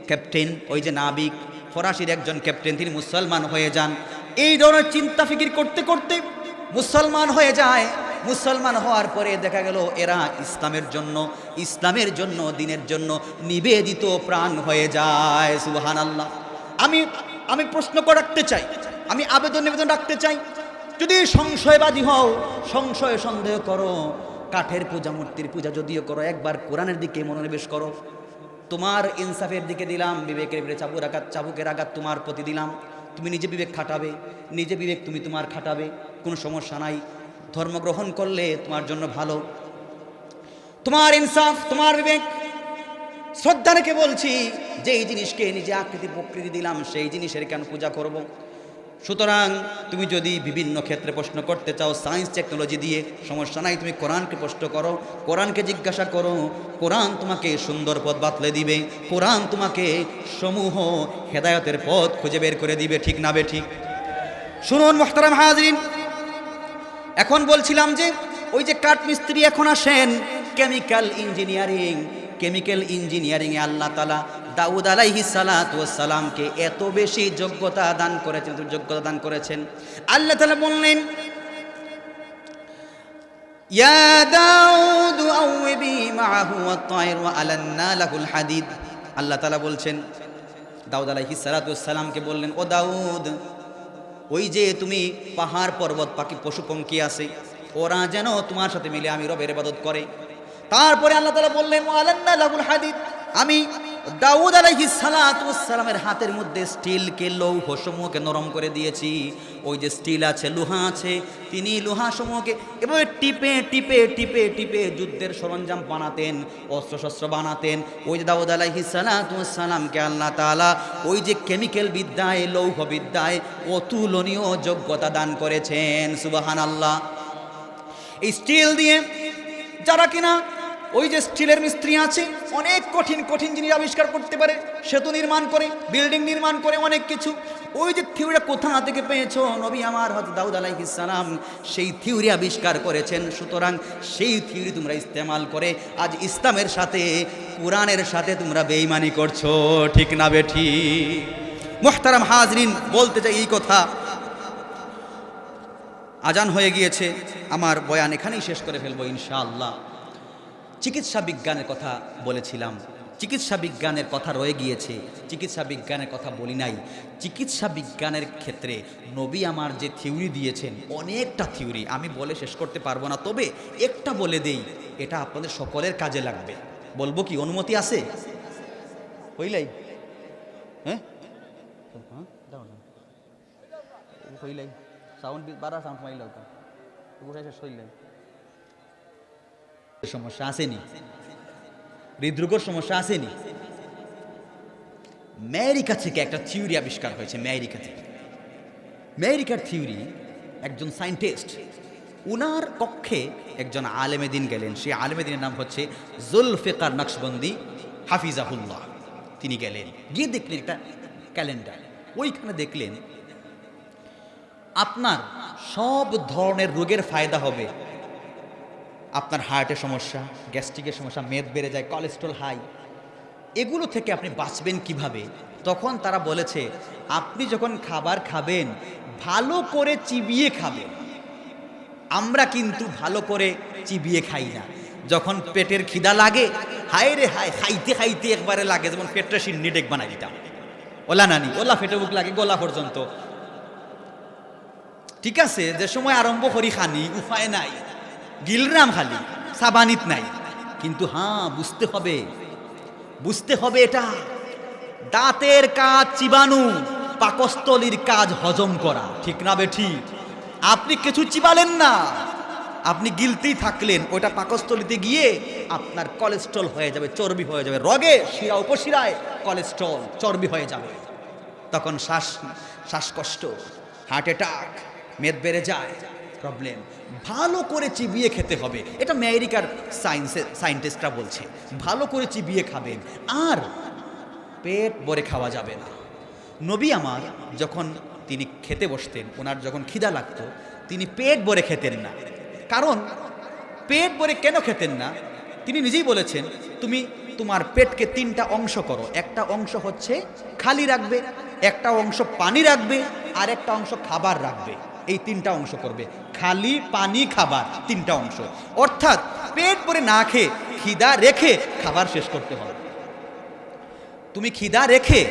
ক্যাপ্টেন, ওই যে নাবিক, ফরাসির একজন ক্যাপ্টেন, তিনি মুসলমান হয়ে যান। এই ধরনের চিন্তা ফিকির করতে করতে মুসলমান হয়ে যায়। মুসলমান হওয়ার পরে দেখা গেল এরা ইসলামের জন্য দিনের জন্য নিবেদিত প্রাণ হয়ে যায়। সুবহানাল্লাহ। আমি প্রশ্ন রাখতে চাই, আমি নিবেদন রাখতে চাই, যদি সংশয়বাদী হও, সংশয় সন্দেহ করো, কাঠের পূজা, মূর্তির পূজা যদিও করো, একবার কোরআনের দিকে মনোনিবেশ করো। তোমার ইনসাফের দিকে দিলাম, বিবেকের উপরে চাবুকের আঘাত তোমার প্রতি দিলাম, তুমি নিজে বিবেক খাটাবে, নিজে বিবেক তুমি তোমার খাটাবে, কোনো সমস্যা নাই। ধর্ম গ্রহণ করলে তোমার জন্য ভালো, তোমার ইনসাফ, তোমার বিবেক। শ্রদ্ধা রেখে বলছি, যেই জিনিসকে নিজে আকৃতি প্রকৃতি দিলাম, সেই জিনিসের কেন পূজা করব? সুতরাং তুমি যদি বিভিন্ন ক্ষেত্রে প্রশ্ন করতে চাও সায়েন্স টেকনোলজি দিয়ে, সমস্যা নাই, তুমি কোরআনকে প্রশ্ন করো, কোরআনকে জিজ্ঞাসা করো, কোরআন তোমাকে সুন্দর পথ বাতলে দিবে, কোরআন তোমাকে সমূহ হেদায়েতের পথ খুঁজে বের করে দিবে। ঠিক না বেঠিক? শুনুন মুহতারাম হাজরিন, এখন বলছিলাম যে ওই যে কাঠ মিস্ত্রি এখন আসেন কেমিক্যাল ইঞ্জিনিয়ারিংয়ে আল্লাহ তাআলা দাউদ আলাইহিস সালাতু ওয়াস সালামকে এত বেশি যোগ্যতা দান করেছেন। আল্লাহ তাআলা বললেন, ইয়া দাউদ আউবি মাআহু ওয়াত-তায়র ওয়া আলান্না লাহুল হাদিদ। আল্লাহ তাআলা বলছেন, দাউদ আলাইহিস সালাতু ওয়াস সালামকে বললেন, ও দাউদ, ওই যে তুমি পাহাড় পর্বত পাখি পশু পঙ্খী আছে, ওরা যেন তোমার সাথে মিলে আমি রবের ইবাদত করে। তারপরে আল্লাহ তাআলা বললেন, ওয়া আলান্না লাহুল হাদিদ, আমি দাউদ আলাইহিস সালাতু ওয়াস সালামের হাতের মধ্যে স্টিলকে, লৌহ সমূহকে নরম করে দিয়েছি। ওই যে স্টিল আছে, লোহা আছে, তিনি লোহা সমূহকে এভাবে টিপে টিপে টিপে টিপে যুদ্ধের সরঞ্জাম বানাতেন, অস্ত্রশস্ত্র বানাতেন। ওই যে দাউদ আলাইহিস সালাতু ওয়াস সালামকে আল্লাহ তাআলা ওই যে কেমিক্যাল বিদ্যায়, লৌহ বিদ্যায় অতুলনীয় যোগ্যতা দান করেছেন। সুবহানাল্লাহ। এই স্টিল দিয়ে যারা কিনা ওই যে স্টিলের মিস্ত্রি আছে, অনেক কঠিন কঠিন জিনিস আবিষ্কার করতে পারে, সেতু নির্মাণ করে, বিল্ডিং নির্মাণ করে, অনেক কিছু। ওই যে থিওরিটা কোথা থেকে পেয়েছো? নবী আমার হযরত দাউদ আলাইহিস সালাম সেই থিওরি আবিষ্কার করেছেন। সুতরাং সেই থিওরি তোমরা ইস্তেমাল করে আজ ইসলামের সাথে, কোরআনের সাথে তোমরা বেঈমানি করছো, ঠিক না বেঠি? মুহতারাম হাজরিন, বলতে চাই এই কথা। আজান হয়ে গিয়েছে, আমার বয়ান এখানেই শেষ করে ফেলবো ইনশাআল্লাহ। চিকিৎসা বিজ্ঞানের কথা বলেছিলাম, চিকিৎসা বিজ্ঞানের কথা রয়ে গিয়েছে, চিকিৎসা বিজ্ঞানের কথা বলি নাই। চিকিৎসা বিজ্ঞানের ক্ষেত্রে নবী আমার যে থিওরি দিয়েছেন, অনেকটা থিওরি আমি বলে শেষ করতে পারবো না, তবে একটা বলে দেই, এটা আপনাদের সকলের কাজে লাগবে। বলবো কি, অনুমতি আছে? হইলাই? হ্যাঁ, হইলাই সাউন্ড বাড়া, সাউন্ড মাইলাও তো শেষ হইলাই। সমস্যা আসেনি? হৃদরোগের সমস্যা আসেনি? আমেরিকা থেকে একটা থিওরি আবিষ্কার হয়েছে, আমেরিকা থেকে। আমেরিকার থিওরি, একজন সায়েন্টিস্ট, উনার কক্ষে একজন আলেমে দিন গেলেন। সেই আলেমে দিনের নাম হচ্ছে জুলফিকার নকশবন্দি হাফিজাহুল্লাহ। তিনি গেলেন, গিয়ে দেখলেন একটা ক্যালেন্ডার। ওইখানে দেখলেন আপনার সব ধরনের রোগের ফায়দা হবে। আপনার হার্টের সমস্যা, গ্যাস্ট্রিকের সমস্যা, মেদ বেড়ে যায়, কোলেস্ট্রল হাই, এগুলো থেকে আপনি বাঁচবেন কিভাবে? তখন তারা বলেছে, আপনি যখন খাবার খাবেন ভালো করে চিবিয়ে খাবেন। আমরা কিন্তু ভালো করে চিবিয়ে খাই না। যখন পেটের খিদা লাগে, হায় রে হায়, খাইতে খাইতে একবারে লাগে, যেমন পেটটা সিন্নি ডেক বানাই দিতাম, ওলা নানি, ওলা ফেটে বুক লাগে গলা পর্যন্ত। ঠিক আছে, যে সময় আরম্ভ করি খানি, উপায় নাই, গিলরাম খালি, সাবানিত নাই। কিন্তু হ্যাঁ, বুঝতে হবে এটা দাঁতের কাজ চিবানো, পাকস্থলীর কাজ হজম করা, ঠিক না বেঠি? আপনি কিছু চিবালেন না, আপনি গিলতেই থাকলেন, ওটা পাকস্থলীতে গিয়ে আপনার কোলেস্ট্রল হয়ে যাবে, চর্বি হয়ে যাবে, রগে শিরা উপশিরায় কোলেস্ট্রল চর্বি হয়ে যাবে। তখন শ্বাসকষ্ট, হার্ট অ্যাটাক, মেদ বেড়ে যায়, প্রবলেম। ভালো করে চিবিয়ে খেতে হবে, এটা আমেরিকার সায়েন্টিস্টরা বলছে। ভালো করে চিবিয়ে খাবেন, আর পেট ভরে খাওয়া যাবে না। নবী আমার যখন তিনি খেতে বসতেন, ওনার যখন খিদা লাগতো, তিনি পেট ভরে খেতেন না। কারণ পেট ভরে কেন খেতেন না? তিনি নিজেই বলেছেন, তুমি তোমার পেটকে তিনটা অংশ করো। একটা অংশ হচ্ছে খালি রাখবে, একটা অংশ পানি রাখবে, আর একটা অংশ খাবার রাখবে। এই তিনটা অংশ করবে, খালি, পানি, খাবার, তিনটা অংশ। অর্থাৎ পেট ভরে না খেয়ে খিদা রেখে খাবার শেষ করতে হবে। তুমি খিদা রেখে,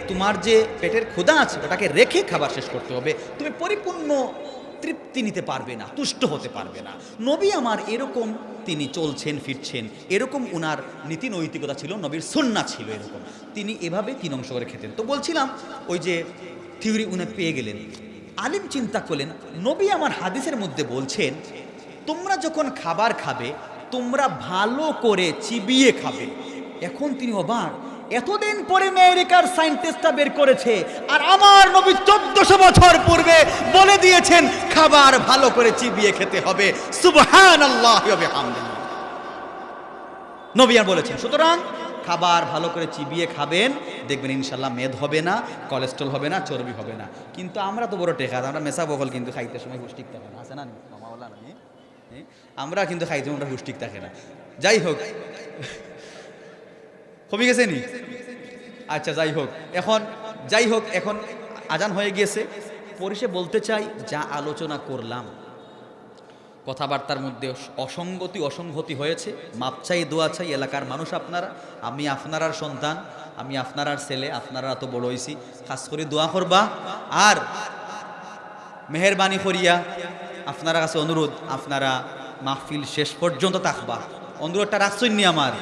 তোমার যে পেটের ক্ষুধা আছে ওটাকে রেখে খাবার শেষ করতে হবে। তুমি পরিপূর্ণ তৃপ্তি নিতে পারবে না, তুষ্ট হতে পারবে না। নবী আমার এরকম তিনি চলছেন ফিরছেন, এরকম উনার নীতি নৈতিকতা ছিল, নবীর সুন্নাহ ছিল এরকম। তিনি এভাবে তিন অংশ করে খেতেন। তো বলছিলাম, ওই যে থিওরি উনি পেয়ে গেলেন, আলিম চিন্তা করলেন, নবী আমার হাদিসের মধ্যে বলছেন, তোমরা যখন খাবার খাবে তোমরা ভালো করে চিবিয়ে খাবে। এখন তিনি অবাক, এতদিন পরে আমেরিকার সায়েন্টিস্টরা বের করেছে, আর আমার নবী 1400 বছর পূর্বে বলে দিয়েছেন খাবার ভালো করে চিবিয়ে খেতে হবে। সুবহানাল্লাহি ওয়া বিহামদিহি। নবী আর বলেছেন, সুতরাং খাবার ভালো করে চিবিয়ে খাবেন, দেখবেন ইনশাল্লাহ মেদ হবে না, কোলেস্ট্রল হবে না, চর্বি হবে না। কিন্তু আমরা তো বড় টেকা, আমরা মেসা বকল কিন্তু খাইতে সময় হুষ্টিক থাকে না, আছে না? আমরা কিন্তু খাইতে আমরা হুষ্টিক থাকে না। যাই হোক, কমে গেছে নি? আচ্ছা, যাই হোক, এখন আজান হয়ে গিয়েছে। পরিশে বলতে চাই, যা আলোচনা করলাম, কথাবার্তার মধ্যে অসংগতি হয়েছে, মাপ চাই, দোয়া চাই। এলাকার মানুষ আপনারা, আমি আপনারার সন্তান, আমি আপনারার ছেলে, আপনারা তো বড় হয়েছি, খাস করে দোয়া করবা। আর মেহরবানি করিয়া আপনারা কাছে অনুরোধ, আপনারা মাহফিল শেষ পর্যন্ত থাকবা। অনুরোধটা রাখছেন নি আমার?